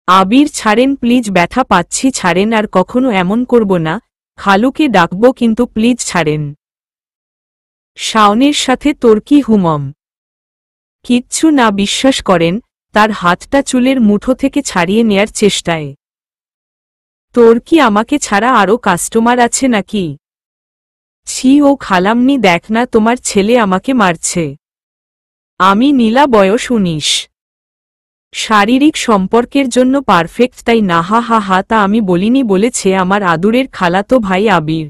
আবির ছাড়েন প্লিজ, ব্যথা পাচ্ছি ছাড়েন, আর কখনো এমন করব না। খালুকে ডাকবো কিন্তু প্লিজ ছাড়েন। শাওনের সাথে তোর কি হুমম? কিচ্ছু না বিশ্বাস করেন। তার হাতটা চুলের মুঠো থেকে ছাড়িয়ে নেয়ার চেষ্টায়। তোর কি আমাকে ছাড়া আরও কাস্টমার আছে নাকি? ছি ও খালামনি, দেখ না তোমার ছেলে আমাকে মারছে। আমি নীলা, বয়স 19। শারীরিক সম্পর্কের জন্য পারফেক্ট, তাই না? হা হা হা, তা আমি বলিনি, বলেছে আমার আদুরের খালাতো ভাই আবির।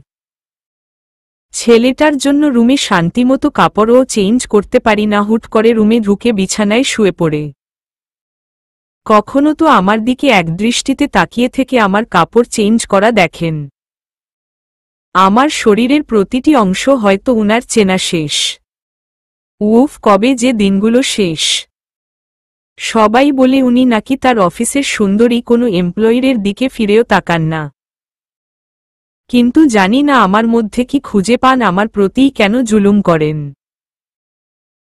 ছেলেটার জন্য রুমে শান্তিমতো কাপড়ও চেঞ্জ করতে পারি না, হুট করে রুমে ঢুকে বিছানায় শুয়ে পড়ে। কখনো তো আমার দিকে একদৃষ্টিতে তাকিয়ে থেকে আমার কাপড় চেঞ্জ করা দেখেন। আমার শরীরের প্রতিটি অংশ হয়তো উনার চেনা শেষ। উফ, কবে যে দিনগুলো শেষ। সবাই বলে উনি নাকি তার অফিসের সুন্দরী কোনো এমপ্লয়ির দিকে ফিরেও তাকান না। কিন্তু জানি না আমার মধ্যে কি খুঁজে পান, আমার প্রতিই কেন জুলুম করেন।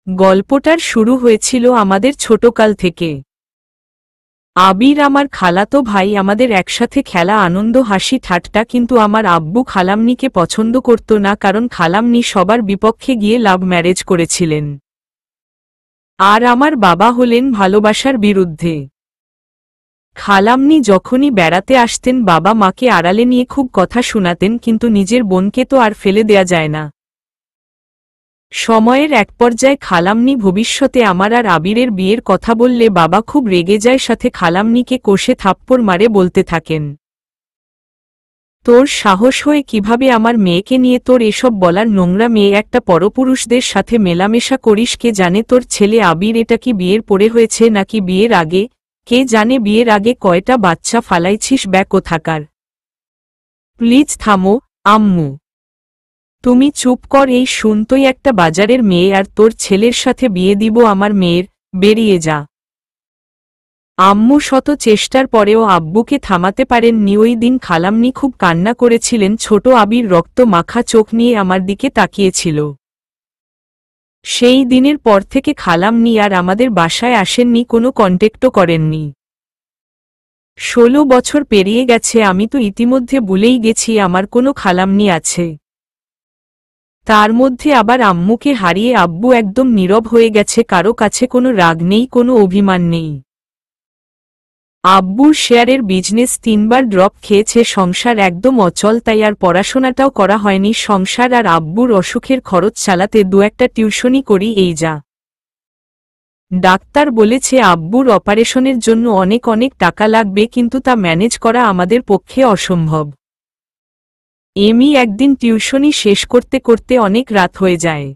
গল্পটার শুরু হয়েছিল আমাদের ছোটকাল থেকে। আবির আমার খালাতো ভাই, আমাদের একসাথে খেলা, আনন্দ, হাসি ঠাট্টা, কিন্তু আমার আব্বু খালামনিকে পছন্দ করত না, কারণ খালামনি সবার বিপক্ষে গিয়ে লাভ ম্যারেজ করেছিলেন। আর আমার বাবা হলেন ভালোবাসার বিরুদ্ধে। খালামনি যখনই বেড়াতে আসতেন বাবা মাকে আড়ালে নিয়ে খুব কথা শোনাতেন, কিন্তু নিজের বোনকে তো আর ফেলে দেয়া যায় না। সময়ের এক পর্যায়ে খালামনি ভবিষ্যতে আমার আর আবিরের বিয়ের কথা বললে বাবা খুব রেগে যায়, সাথে খালামনিকে কষে থাপ্পড় মারে বলতে থাকেন, তোর সাহস হয়ে কিভাবে আমার মেয়েকে নিয়ে তোর এসব বলার? নোংরা মেয়ে একটা, পরপুরুষদের সাথে মেলামেশা করিস। কে জানে তোর ছেলে আবির এটা কি বিয়ের পরে হয়েছে নাকি বিয়ের আগে, কে জানে বিয়ের আগে কয়টা বাচ্চা ফালাইছিস বে কোথাকার। প্লিজ থামো আম্মু, তুমি চুপ কর। এই শুন, তুই একটা বাজারের মেয়ে আর তোর ছেলের সাথে বিয়ে দিব আমার মেয়ের, বেরিয়ে যা। আম্মু শত চেষ্টার পরেও আব্বুকে থামাতে পারেননি। ওই দিন খালামনি খুব কান্না করেছিলেন, ছোট আবির রক্ত মাখা চোখ নিয়ে আমার দিকে তাকিয়েছিল। সেই দিনের পর থেকে খালামনি আর আমাদের বাসায় আসেননি, কোনো কন্ট্যাক্টও করেননি। 16 বছর পেরিয়ে গেছে, আমি তো ইতিমধ্যে ভুলেই গেছি আমার কোনো খালামনি আছে। তার মধ্যে আবার আম্মুকে হারিয়ে আব্বু একদম নীরব হয়ে গেছে, কারো কাছে কোনো রাগ নেই, কোনো অভিমান নেই। আব্বুর শেয়ারের বিজনেস 3 বার ড্রপ খেয়েছে, সংসার একদম অচল, তাই আর পড়াশোনাটাও করা হয়নি। সংসার আর আব্বুর অসুখের খরচ চালাতে 2-1টা টিউশনি করি, এই যা। ডাক্তার বলেছে আব্বুর অপারেশনের জন্য অনেক অনেক টাকা লাগবে, কিন্তু তা ম্যানেজ করা আমাদের পক্ষে অসম্ভব। একদিন টিউশনি শেষ করতে করতে অনেক রাত হয়ে যায়।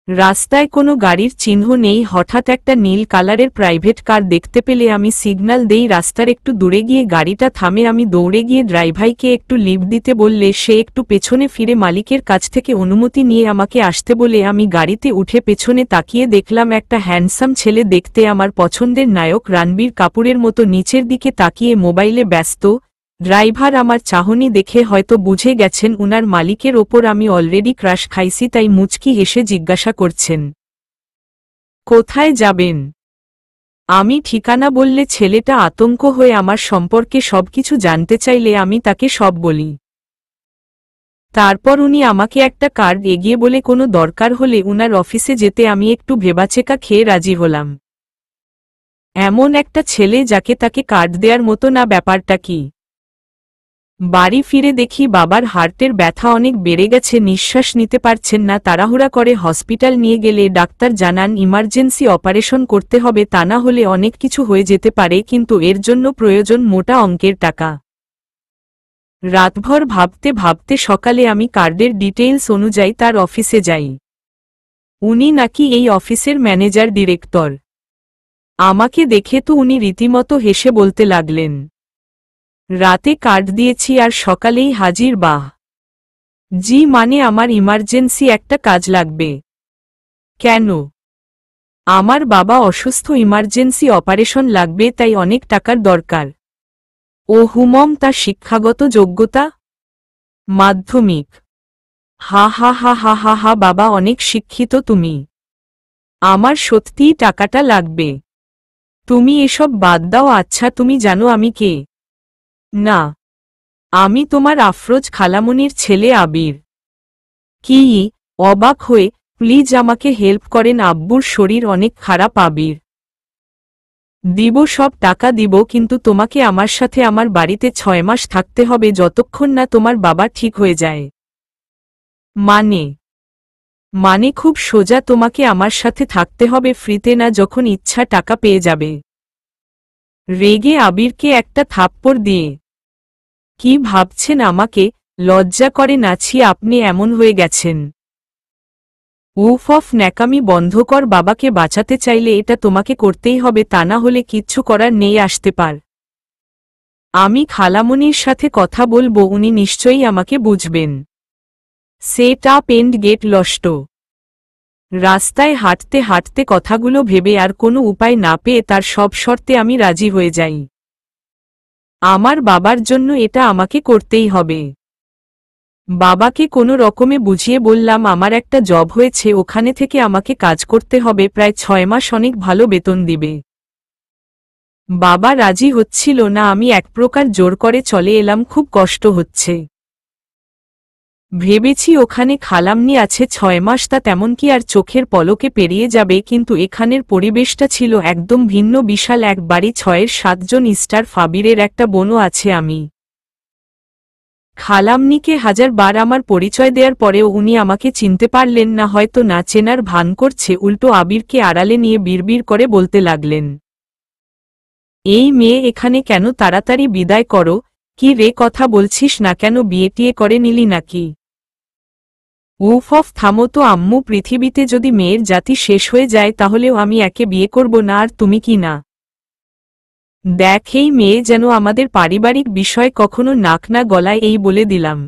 রাস্তায় কোনো গাড়ির চিহ্ন নেই, হঠাৎ একটা নীল কালারের প্রাইভেট কার দেখতে পেলে আমি সিগন্যাল দেই। রাস্তার একটু দূরে গিয়ে গাড়িটা থামে, আমি দৌড়ে গিয়ে ড্রাইভারকে একটু লিফট দিতে বললে সে একটু পেছনে ফিরে মালিকের কাছ থেকে অনুমতি নিয়ে আমাকে আসতে বলে আমি গাড়িতে উঠে পেছনে তাকিয়ে দেখলাম একটা হ্যান্ডসাম ছেলে, দেখতে আমার পছন্দের নায়ক রণবীর কাপুরের মতো, নিচের দিকে তাকিয়ে মোবাইলে ব্যস্ত। ড্রাইভার আমার চাহনি দেখে হয়তো বুঝে গেছেন উনার মালিকের ওপর আমি অলরেডি ক্রাশ খাইছি, তাই মুচকি হেসে জিজ্ঞাসা করছেন, কোথায় যাবেন? আমি ঠিকানা বললে ছেলেটা আতঙ্ক হয়ে আমার সম্পর্কে সবকিছু জানতে চাইলে আমি তাকে সব বলি। তারপর উনি আমাকে একটা কার্ড এগিয়ে বলে কোনো দরকার হলে উনার অফিসে যেতে আমি একটু ভেবাচেকা খেয়ে রাজি হলাম। এমন একটা ছেলে যাকে তাকে কার্ড দেওয়ার মতো না, ব্যাপারটা কি? বাড়ি ফিরে দেখি বাবার হার্টের ব্যথা অনেক বেড়ে গেছে, নিঃশ্বাস নিতে পারছেন না। তাড়াহুড়া করে হসপিটাল নিয়ে গেলে ডাক্তার জানান ইমার্জেন্সি অপারেশন করতে হবে, তা না হলে অনেক কিছু হয়ে যেতে পারে, কিন্তু এর জন্য প্রয়োজন মোটা অঙ্কের টাকা। রাতভর ভাবতে ভাবতে সকালে আমি কার্ডের ডিটেইলস অনুযায়ী তার অফিসে যাই। উনি নাকি এই অফিসের ম্যানেজার ডিরেক্টর। আমাকে দেখে তো উনি রীতিমতো হেসে বলতে লাগলেন, রাতে কার্ড দিয়েছি আর সকালেই হাজির? বাহ! জি, মানে আমার ইমার্জেন্সি একটা কাজ লাগবে। কেন? আমার বাবা অসুস্থ, ইমার্জেন্সি অপারেশন লাগবে, তাই অনেক টাকার দরকার। ও হুমম, তা শিক্ষাগত যোগ্যতা? মাধ্যমিক। হা হা হা হা হা হা, বাবা অনেক শিক্ষিত তুমি। আমার সত্যিই টাকাটা লাগবে। তুমি এসব বাদ দাও। আচ্ছা তুমি জানো আমি কে? না, আমি তোমার আফরোজ খালামণির ছেলে আবির। কি? অবাক হয়ে, প্লিজ আমাকে হেল্প করেন, আব্বুর শরীর অনেক খারাপ। আবির, দিব, সব টাকা দিব, কিন্তু তোমাকে আমার সাথে আমার বাড়িতে 6 মাস থাকতে হবে, যতক্ষণ না তোমার বাবা ঠিক হয়ে যায়। মানে? মানে খুব সোজা, তোমাকে আমার সাথে থাকতে হবে ফ্রিতে, না যখন ইচ্ছা টাকা পেয়ে যাবে। রেগে আবিরকে একটা থাপ্পড় দিয়ে, কি ভাবছেন আমাকে? লজ্জা করে নাছি আপনি এমন হয়ে গেছেন। উফ অফ, ন্যাকামি বন্ধ কর। বাবাকে বাঁচাতে চাইলে এটা তোমাকে করতেই হবে, তা না হলে কিচ্ছু করার নেই। আসতে পার। আমি খালামণির সাথে কথা বলবো, উনি নিশ্চয়ই আমাকে বুঝবেন। Shut up and get lost. রাস্তায় হাঁটতে হাঁটতে কথাগুলো ভেবে আর কোনো উপায় না পেয়ে তার সব শর্তে আমি রাজি হয়ে যাই। আমার বাবার জন্য এটা আমাকে করতেই হবে। বাবাকে কোনো রকমে বুঝিয়ে বললাম আমার একটা জব হয়েছে, ওখানে থেকে আমাকে কাজ করতে হবে প্রায় 6 মাস, অনেক ভালো বেতন দিবে। বাবা রাজি হচ্ছিল না, আমি এক প্রকার জোর করে চলে এলাম। খুব কষ্ট হচ্ছে। ভেবেছি ওখানে খালামণি আছে 6 মাস, তা তেমন কি আর চোখের পলকে পেরিয়ে যাবে, কিন্তু এখানের পরিবেশটা ছিল একদম ভিন্ন। বিশাল এক বাড়ি, 6-7 জন স্টার, ফাবিরের একটা বোনও আছে। আমি খালামণিকে 1000 বার আমার পরিচয় দেওয়ার পরেও উনি আমাকে চিনতে পারলেন না। হয়তো না চেনার ভান করছে, উল্টো আবিরকে আড়ালে নিয়ে বিড়বিড় করে বলতে লাগলেন, এই মেয়ে এখানে কেন? তাড়াতাড়ি বিদায় করো। কি রে, কথা বলছিস না কেন? বিয়ে টিয়ে করে নিলি নাকি? উফ অফ, থামো তো আম্মু। পৃথিবীতে যদি মেয়ের জাতি শেষ হয়ে যায় তাহলেও আমি একে বিয়ে করব না। আর তুমি কি না? দেখ, এই মেয়ে যেন আমাদের পারিবারিক বিষয় কখনো নাক না গলায়, এই বলে দিলাম।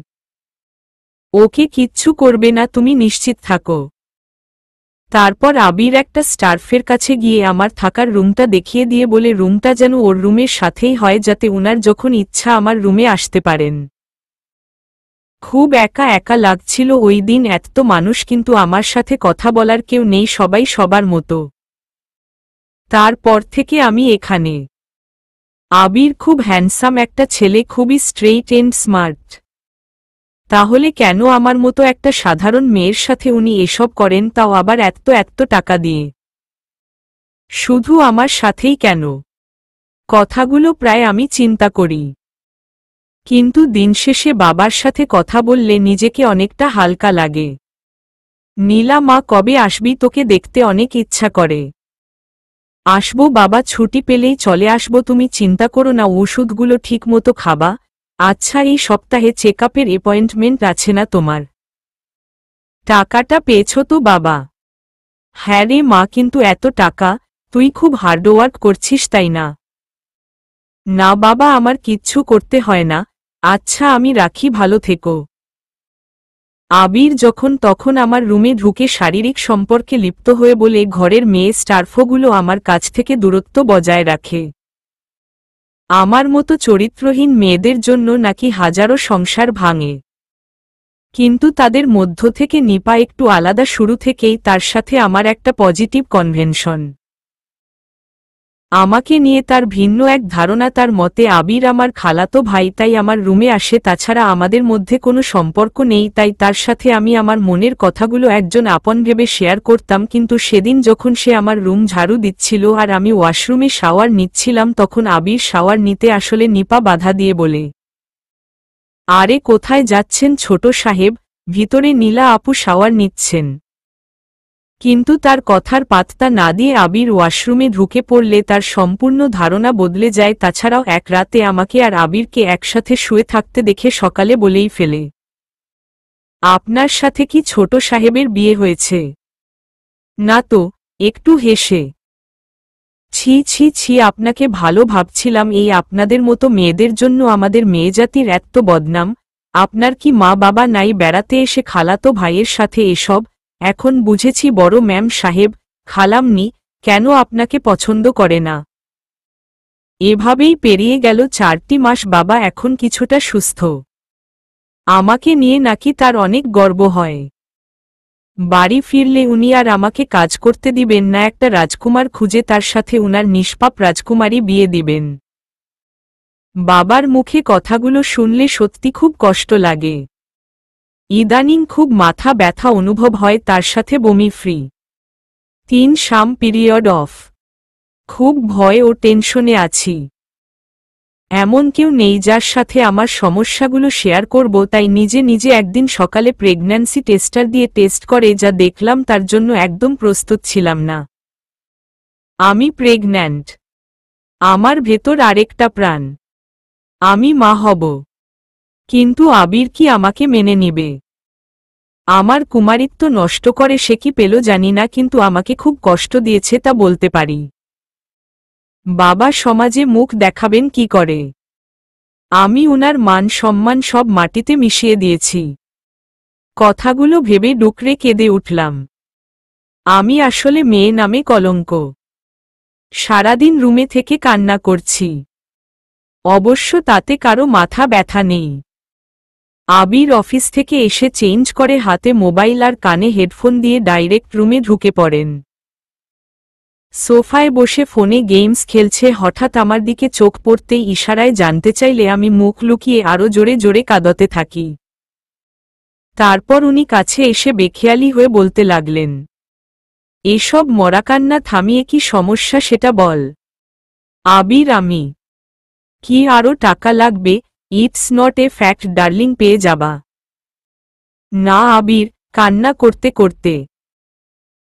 ওকে কিচ্ছু করবে না, তুমি নিশ্চিত থাকো। তারপর আবির একটা স্টাফের কাছে গিয়ে আমার থাকার রুমটা দেখিয়ে দিয়ে বলে, রুমটা যেন ওর রুমের সাথেই হয়, যাতে ওনার যখন ইচ্ছা আমার রুমে আসতে পারেন। খুব একা একা লাগছিল ওই দিন। এত মানুষ, কিন্তু আমার সাথে কথা বলার কেউ নেই, সবাই সবার মতো। তারপর থেকে আমি এখানে। আবির খুব হ্যান্ডসাম একটা ছেলে, খুবই স্ট্রেইট এন্ড স্মার্ট। তাহলে কেন আমার মতো একটা সাধারণ মেয়ের সাথে উনি এসব করেন, তাও আবার এত এত টাকা দিয়ে? শুধু আমার সাথেই কেন? কথাগুলো প্রায় আমি চিন্তা করি, কিন্তু দিন শেষে বাবার সাথে কথা বললে নিজেকে অনেকটা হালকা লাগে। নীলা মা, কবে আসবি? তোকে দেখতে অনেক ইচ্ছা করে। আসবো বাবা, ছুটি পেলেই চলে আসবো। তুমি চিন্তা করো না, ওষুধগুলো ঠিক মতো খাবা। আচ্ছা, এই সপ্তাহে চেকআপের অ্যাপয়েন্টমেন্ট আছে না তোমার? টাকাটা পেয়েছ তো বাবা? হ্যাঁ রে মা, কিন্তু এত টাকা? তুই খুব হার্ডওয়ার্ক করছিস তাই না? না বাবা, আমার কিচ্ছু করতে হয় না। আচ্ছা আমি রাখি, ভালো থেকো। আবির যখন তখন আমার রুমে ঢুকে শারীরিক সম্পর্কে লিপ্ত হয়ে বলে ঘরের মেয়ে স্টার্ফগুলো আমার কাছ থেকে দূরত্ব বজায় রাখে। আমার মতো চরিত্রহীন মেয়েদের জন্য নাকি হাজারো সংসার ভাঙে। কিন্তু তাদের মধ্য থেকে নিপা একটু আলাদা। শুরু থেকেই তার সাথে আমার একটা পজিটিভ কনভেনশন। আমাকে নিয়ে তার ভিন্ন এক ধারণা। তার মতে আবির আমার খালাতো ভাই, তাই আমার রুমে আসে। তাছাড়া আমাদের মধ্যে কোনো সম্পর্ক নেই, তাই তার সাথে আমি আমার মনের কথাগুলো একজন আপন ভেবে শেয়ার করতাম। কিন্তু সেদিন যখন সে আমার রুম ঝাড়ু দিচ্ছিল আর আমি ওয়াশরুমে শাওয়ার নিচ্ছিলাম, তখন আবির শাওয়ার নিতে আসলে নিপা বাধা দিয়ে বলে, আরে কোথায় যাচ্ছেন ছোট সাহেব? ভিতরে নীলা আপু শাওয়ার নিচ্ছেন। কিন্তু তার কথার পাত্তা না দিয়ে আবির ওয়াশরুমে ঢুকে পড়লে তার সম্পূর্ণ ধারণা বদলে যায়। তাছাড়াও এক রাতে আমাকে আর আবিরকে একসাথে শুয়ে থাকতে দেখে সকালে বলেই ফেলে, আপনার সাথে কি ছোট সাহেবের বিয়ে হয়েছে? না তো। একটু হেসে, ছি ছি ছি, আপনাকে ভালো ভাবছিলাম। এই আপনাদের মতো মেয়েদের জন্য আমাদের মেয়েজাতির এত বদনাম। আপনার কি মা বাবা নাই? বেড়াতে এসে খালাতো ভাইয়ের সাথে এসব? এখন বুঝেছি বড় ম্যাম সাহেব, খালামণি কেন আপনাকে পছন্দ করে না। এভাবেই পেরিয়ে গেল 4টি মাস। বাবা এখন কিছুটা সুস্থ। আমাকে নিয়ে নাকি তার অনেক গর্ব হয়। বাড়ি ফিরলে উনি আর আমাকে কাজ করতে দিবেন না, একটা রাজকুমার খুঁজে তার সাথে উনার নিষ্পাপ রাজকুমারী বিয়ে দিবেন। বাবার মুখে কথাগুলো শুনলে সত্যি খুব কষ্ট লাগে। ইদানিং খুব মাথা ব্যথা অনুভব হয়, তার সাথে বমি ফ্রি 3 পিরিয়ড অফ। খুব ভয় ও টেনশনে আছি। এমন কেউ নেই যার সাথে আমার সমস্যাগুলো শেয়ার করব, তাই নিজে নিজে একদিন সকালে প্রেগন্যান্সি টেস্টার দিয়ে টেস্ট করে যা দেখলাম তার জন্য একদম প্রস্তুত ছিলাম না। আমি প্রেগন্যান্ট। আমার ভেতর আরেকটা প্রাণ। আমি মা হব। কিন্তু আবির কি আমাকে মেনে নিবে? আমার কুমারিত্ব নষ্ট করে সে কি পেল জানি না, কিন্তু আমাকে খুব কষ্ট দিয়েছে তা বলতে পারি। বাবা সমাজে মুখ দেখাবেন কি করে? আমি উনার মান সম্মান সব মাটিতে মিশিয়ে দিয়েছি। কথাগুলো ভেবে ডুকরে কেঁদে উঠলাম। আমি আসলে মেয়ে নামে কলঙ্ক। সারাদিন রুমে থেকে কান্না করছি। অবশ্য তাতে কারো মাথা ব্যথা নেই। আবির অফিস থেকে এসে চেঞ্জ করে হাতে মোবাইল আর কানে হেডফোন দিয়ে ডাইরেক্ট রুমে ঢুকে পড়েন। সোফায় বসে ফোনে গেমস খেলছে। হঠাৎ আমার দিকে চোখ পড়তেই ইশারায় জানতে চাইলে আমি মুখ লুকিয়ে আরো জোরে জোরে কাঁদতে থাকি। তারপর উনি কাছে এসে বেখেয়ালি হয়ে বলতে লাগলেন, এসব মরাকান্না থামিয়ে কি সমস্যা সেটা বল। আবির, আমি কি আরো টাকা লাগবে? It's not a fact darling, পেয়ে যাবা। না আবির, কান্না করতে করতে।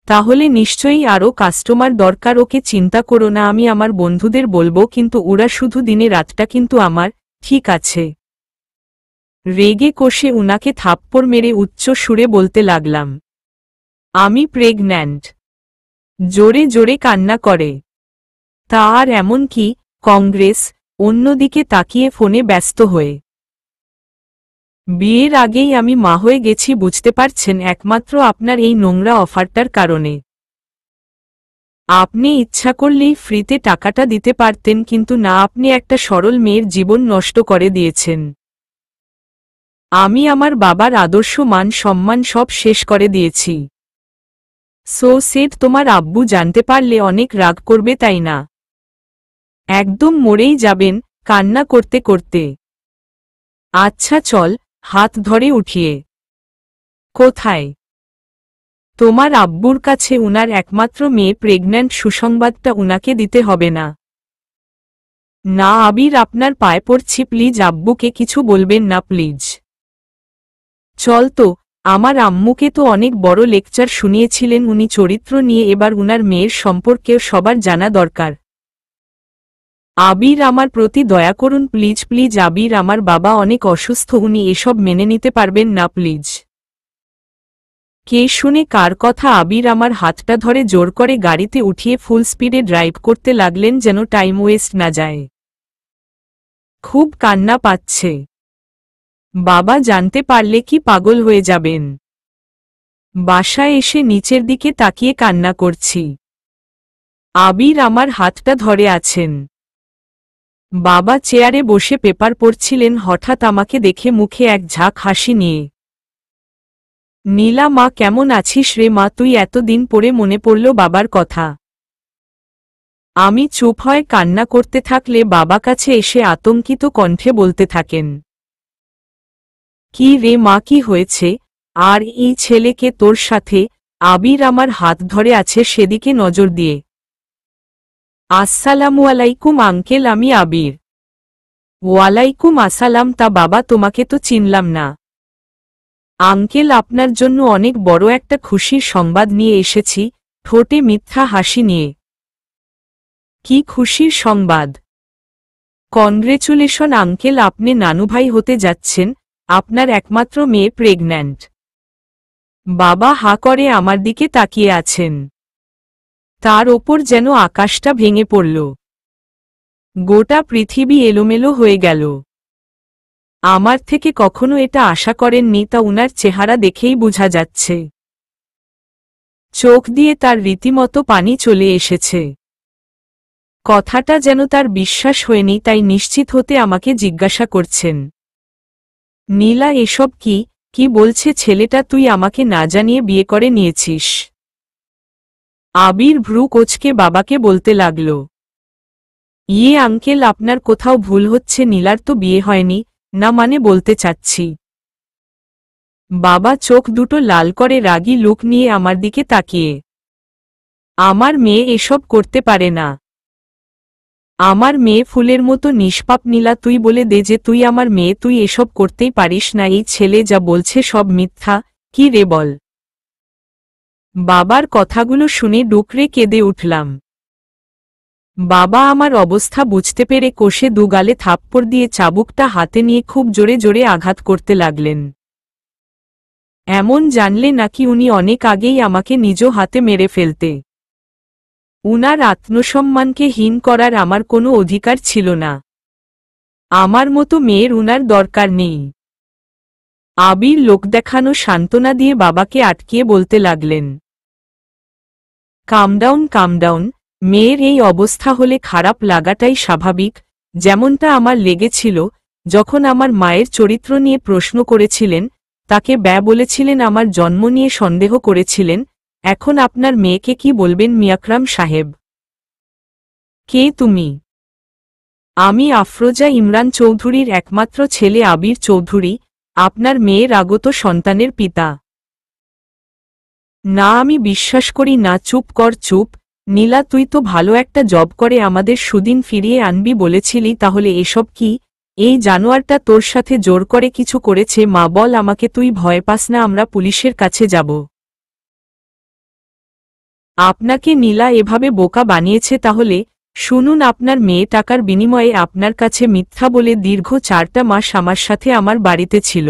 তাহলে নিশ্চয়ই আরও কাস্টমার দরকার। ওকে চিন্তা করো না, আমি আমার বন্ধুদের বলবো, কিন্তু ওরা শুধু দিনে রাতটা কিন্তু আমার। ঠিক আছে। রেগে কষে উনাকে থাপ্পড় মেরে উচ্চ সুরে বলতে লাগলাম, আমি প্রেগন্যান্ট। জোরে জোরে কান্না করে। তা আর এমন কি? কংগ্রেস। অন্যদিকে তাকিয়ে ফোনে ব্যস্ত হয়ে, বিয়ের আগেই আমি মা হয়ে গেছি, বুঝতে পারছেন, একমাত্র আপনার এই নোংরা অফারটার কারণে। আপনি ইচ্ছা করলেই ফ্রিতে টাকাটা দিতে পারতেন, কিন্তু না, আপনি একটা সরল মেয়ের জীবন নষ্ট করে দিয়েছেন। আমি আমার বাবার আদর্শ মান সম্মান সব শেষ করে দিয়েছি। সো সেট, তোমার আব্বু জানতে পারলে অনেক রাগ করবে, তাই না? একদম মরেই যাবেন কান্না করতে করতে। আচ্ছা চল, হাত ধরে উঠিয়ে। কোথায়? তোমার আব্বুর কাছে। উনার একমাত্র মেয়ে প্রেগন্যান্ট, সুসংবাদটা উনাকে দিতে হবে না? না আবির, আপনার পায়ে পড়ছি, প্লিজ আব্বুকে কিছু বলবেন না প্লিজ। চল তো। আমার আম্মুকে তো অনেক বড় লেকচার শুনিয়েছিলেন উনি চরিত্র নিয়ে, এবার উনার মেয়ের সম্পর্কেও সবার জানা দরকার। আবির, আমার প্রতি দয়া করুন প্লিজ প্লিজ। আবির, আমার বাবা অনেক অসুস্থ, উনি এসব মেনে নিতে পারবেন না প্লিজ। কে শুনে কার কথা? আবির আমার হাতটা ধরে জোর করে গাড়িতে উঠিয়ে ফুল স্পিডে ড্রাইভ করতে লাগলেন যেন টাইম ওয়েস্ট না যায়। খুব কান্না পাচ্ছে। বাবা জানতে পারলে কি পাগল হয়ে যাবেন। বাসায় এসে নিচের দিকে তাকিয়ে কান্না করছি। আবির আমার হাতটা ধরে আছেন। বাবা চেয়ারে বসে পেপার পড়ছিলেন, হঠাৎ আমাকে দেখে মুখে এক ঝাঁক হাসি নিয়ে, নীলা মা, কেমন আছিস রে মা? তুই এতদিন পরে মনে পড়ল বাবার কথা। আমি চুপ হয়ে কান্না করতে থাকলে বাবা কাছে এসে আতঙ্কিত কণ্ঠে বলতে থাকেন, কি রে মা, কি হয়েছে? আর এই ছেলেকে তোর সাথে? আবির আমার হাত ধরে আছে সেদিকে নজর দিয়ে। আসসালামু আলাইকুম আঙ্কেল, আমি আবির। ওয়ালাইকুম আসসালাম। তা বাবা, তোমাকে তো চিনলাম না। আঙ্কেল, আপনার জন্য অনেক বড় একটা খুশির সংবাদ নিয়ে এসেছি, ঠোঁটে মিথ্যা হাসি নিয়ে। কি খুশির সংবাদ? কনগ্রেচুলেশন আঙ্কেল, আপনি নানুভাই হতে যাচ্ছেন। আপনার একমাত্র মেয়ে প্রেগন্যান্ট। বাবা হা করে আমার দিকে তাকিয়ে আছেন। তার ওপর যেন আকাশটা ভেঙে পড়ল। গোটা পৃথিবী এলোমেলো হয়ে গেল। আমার থেকে কখনো এটা আশা করেননি, তা উনার চেহারা দেখেই বোঝা যাচ্ছে। চোখ দিয়ে তার রীতিমতো পানি চলে এসেছে। কথাটা যেন তার বিশ্বাস হয়নি, তাই নিশ্চিত হতে আমাকে জিজ্ঞাসা করছেন, নীলা, এসব কি? কি বলছে ছেলেটা, তুই আমাকে না জানিয়ে বিয়ে করে নিয়েছিস? আবির ভ্রু কোঁচকে বাবাকে বলতে লাগল। আঙ্কেল, আপনার কোথাও ভুল হচ্ছে, নীলার তো বিয়ে হয়নি। না মানে বলতে চাচ্ছি। বাবা চোখ দুটো লাল করে রাগী লুক নিয়ে আমার দিকে তাকিয়ে। আমার মেয়ে এসব করতে পারে না। আমার মেয়ে ফুলের মতো নিষ্পাপ। নীলা, তুই বলে দে যে তুই আমার মেয়ে, তুই এসব করতেই পারিস না। এই ছেলে যা বলছে সব মিথ্যা। কি রে বল? বাবার কথাগুলো শুনে ডুকরে কেঁদে উঠলাম। বাবা আমার অবস্থা বুঝতে পেরে কষে দুগালে থাপ্পড় দিয়ে চাবুকটা হাতে নিয়ে খুব জোরে জোরে আঘাত করতে লাগলেন। এমন জানলে নাকি উনি অনেক আগেই আমাকে নিজ হাতে মেরে ফেলতে। উনার আত্মসম্মানকে হীন করার আমার কোনো অধিকার ছিল না। আমার মতো মেয়ের উনার দরকার নেই। আবির লোক দেখানো সান্ত্বনা দিয়ে বাবাকে আটকিয়ে বলতে লাগলেন, কামডাউন কামডাউন, মেয়ের এই অবস্থা হলে খারাপ লাগাটাই স্বাভাবিক। যেমনটা আমার লেগেছিল যখন আমার মায়ের চরিত্র নিয়ে প্রশ্ন করেছিলেন, তাকে বলেছিলেন, আমার জন্ম নিয়ে সন্দেহ করেছিলেন। এখন আপনার মেয়েকে কি বলবেন মিয়াকরাম সাহেব? কে তুমি? আমি আফরোজা ইমরান চৌধুরীর একমাত্র ছেলে আবির চৌধুরী, আপনার মেয়ের আগত সন্তানের পিতা। না, আমি বিশ্বাস করি না। চুপ কর চুপ। নীলা, তুই তো ভালো একটা জব করে আমাদের সুদিন ফিরিয়ে আনবি বলেছিলি, তাহলে এসব কি? এই জানোয়ারটা তোর সাথে জোর করে কিছু করেছে? মা, বল আমাকে, তুই ভয় পাস না? আমরা পুলিশের কাছে যাব। আপনাকে নীলা এভাবে বোকা বানিয়েছে তাহলে? শুনুন, আপনার মেয়ে টাকার বিনিময়ে আপনার কাছে মিথ্যা বলে দীর্ঘ 4টা মাস আমার সাথে আমার বাড়িতে ছিল।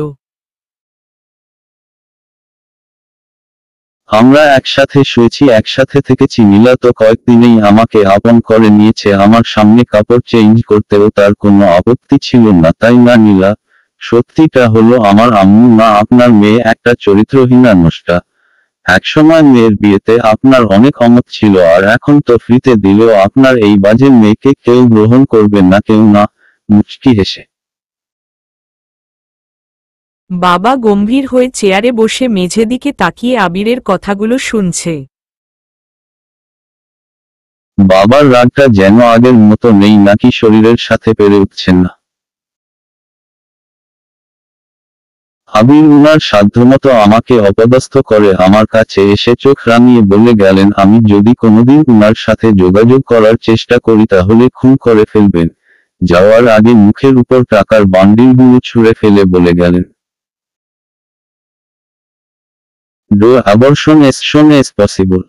আমরা একসাথে শুয়েছি, একসাথে থেকেছি। নীলা তো কয়েকদিনেই আমাকে আপন করে নিয়েছে। আমার সামনে কাপড় চেঞ্জ করতেও তার কোনো আপত্তি ছিল না, তাই না নীলা? সত্যিটা হলো, আমার আম্মু না আপনার মেয়ে একটা চরিত্রহীনা নষ্টা। একসময় মেয়ের বিয়েতে আপনার অনেক অমত ছিল, আর এখন তো ফ্রিতে দিলেও আপনার এই বাজে মেয়েকে কেউ গ্রহণ করবে না, কেউ না। মুচকি হেসে বাবা গম্ভীর হয়ে চেয়ারে বসে মেঝে দিকে তাকিয়ে আবিরের কথাগুলো শুনছে। বাবার রাগটা যেন আগের মতো নেই, নাকি শরীরের সাথে পেরে উঠছেন না। আবির উনার সাধ্যমতো আমাকে অপদস্থ করে আমার কাছে এসে চোখ রাঙিয়ে বলে গেলেন, আমি যদি কোনোদিন উনার সাথে যোগাযোগ করার চেষ্টা করি তাহলে খুন করে ফেলবেন। যাওয়ার আগে মুখের উপর টাকার বান্ডিলগুলো ছুঁড়ে ফেলে বলে গেলেন, do abortion as soon as possible.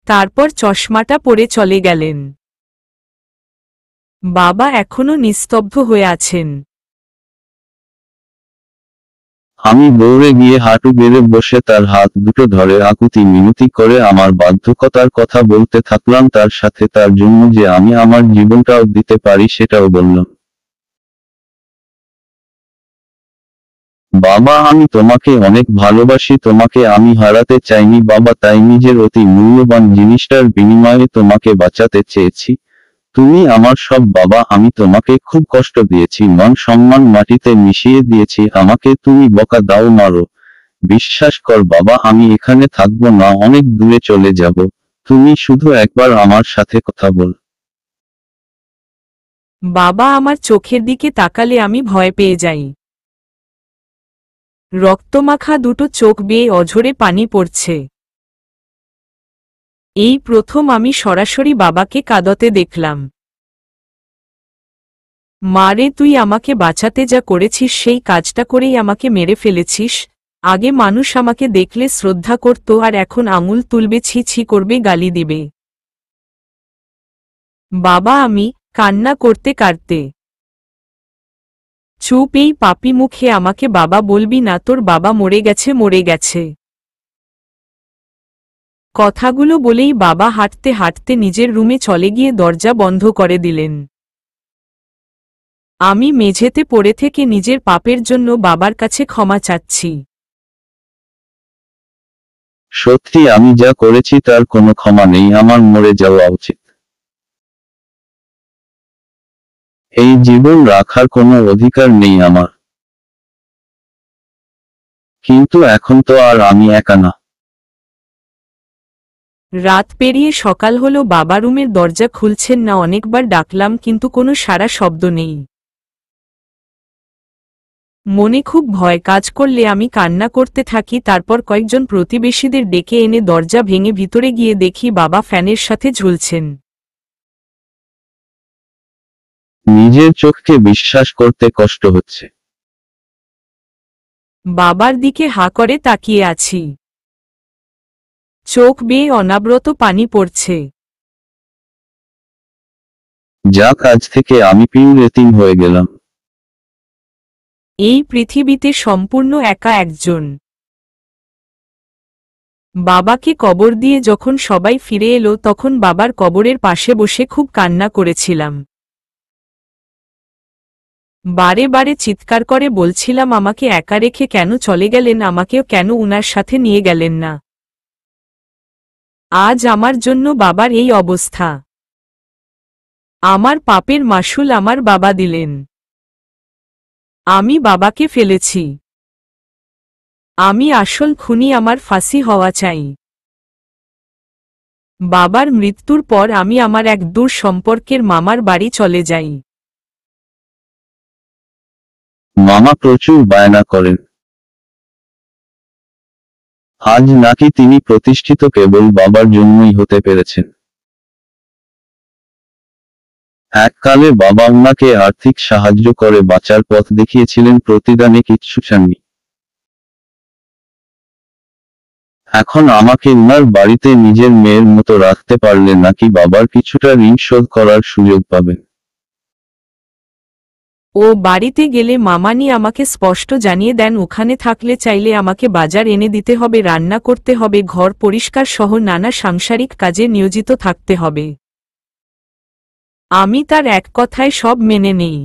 তারপর চশমাটা পরে চলে গেলেন। বাবা এখনো নিস্তব্ধ হয়ে আছেন। আমি দৌড়ে গিয়ে হাঁটু গেড়ে বসে তার হাত দুটো ধরে আকুতি মিনতি করে আমার বাধ্যকতার কথা বলতে থাকলাম, তার সাথে তার জন্য যে আমি আমার জীবনটাও দিতে পারি সেটাও বললাম। বাবা, আমি তোমাকে অনেক ভালোবাসি, তোমাকে আমি হারাতে চাইনি বাবা, তাই নিজের অতি মূল্যবান জিনিসটার বিনিময়ে তোমাকে বাঁচাতে চেয়েছি। তুমি আমার সব বাবা, আমি তোমাকে খুব কষ্ট দিয়েছি, মান সম্মান মাটিতে মিশিয়ে দিয়েছি, আমাকে তুমি বকা দাও, মারো। বিশ্বাস কর বাবা, আমি এখানে থাকবো না, অনেক দূরে চলে যাব। তুমি শুধু একবার আমার সাথে কথা বল। বাবা আমার চোখের দিকে তাকালে আমি ভয় পেয়ে যাই। রক্তমাখা দুটো চোখ বেয়ে অঝরে পানি পড়ছে। এই প্রথম আমি সরাসরি বাবাকে কাঁদতে দেখলাম। মারে, তুই আমাকে বাঁচাতে যা করেছিস সেই কাজটা করেই আমাকে মেরে ফেলেছিস। আগে মানুষ আমাকে দেখলে শ্রদ্ধা করত, আর এখন আঙুল তুলবে, ছি ছি করবে, গালি দিবে। বাবা, আমি কান্না করতে কাঁদতে। চুপ, এই পাপী মুখে আমাকে বাবা বলবি না। তোর বাবা মরে গেছে, মরে গেছে। কথাগুলো বলেই বাবা হাঁটতে হাঁটতে নিজের রুমে চলে গিয়ে দরজা বন্ধ করে দিলেন। আমি মেঝেতে পড়ে থেকে নিজের পাপের জন্য বাবার কাছে ক্ষমা চাচ্ছি। সত্যি আমি যা করেছি তার কোনো ক্ষমা নেই, আমার মরে যাওয়া উচিত। এই জীবন রাখার কোনো অধিকার নেই আমার। কিন্তু এখন তো আর আমি একা না। রাত পেরিয়ে সকাল হলো, বাবা রুমের দরজা খুলছেন না, অনেকবার ডাকলাম কিন্তু কোনো সাড়া শব্দ নেই। মনে খুব ভয় কাজ করলে আমি কান্না করতে থাকি, তারপর কয়েকজন প্রতিবেশীদের ডেকে এনে দরজা ভেঙে ভিতরে গিয়ে দেখি বাবা ফ্যানের সাথে ঝুলছেন। নিজের চোখকে বিশ্বাস করতে কষ্ট হচ্ছে। বাবার দিকে হাঁ করে তাকিয়ে আছি। চোখ বেয়ে অনাব্রত পানি পড়ছে। যাক, আজ থেকে আমি পিউর এতিম হয়ে গেলাম। এই পৃথিবীতে সম্পূর্ণ একা একজন। বাবাকে কবর দিয়ে যখন সবাই ফিরে এলো তখন বাবার কবরের পাশে বসে খুব কান্না করেছিলাম। বারে বারে চিৎকার করে বলছিলাম, আমাকে একা রেখে কেন চলে গেলেন, আমাকেও কেন উনার সাথে নিয়ে গেলেন না। আজ আমার জন্য বাবার এই অবস্থা। আমার পাপের মাসুল আমার বাবা দিলেন। আমি বাবাকে ফেলেছি। আমি আসল খুনি, আমার ফাঁসি হওয়া চাই। বাবার মৃত্যুর পর আমি আমার এক দূর সম্পর্কের মামার বাড়ি চলে যাই। মামা প্রচুর বায়না করেন। আজ নাকি তিনি প্রতিষ্ঠিত কেবল বাবার জন্যই হতে পেরেছেন। এককালে বাবা উনাকে আর্থিক সাহায্য করে বাঁচার পথ দেখিয়েছিলেন, প্রতিদানে কিচ্ছু চাননি। এখন আমাকে উনার বাড়িতে নিজের মেয়ের মতো রাখতে পারলে নাকি বাবার কিছুটা ঋণ শোধ করার সুযোগ পাবেন। ও বাড়িতে গেলে মামানি আমাকে স্পষ্ট জানিয়ে দেন, ওখানে থাকলে চাইলে আমাকে বাজার এনে দিতে হবে, রান্না করতে হবে, ঘর পরিষ্কার সহ নানা সাংসারিক কাজে নিয়োজিত থাকতে হবে। আমি তার এক কথায় সব মেনে নেই।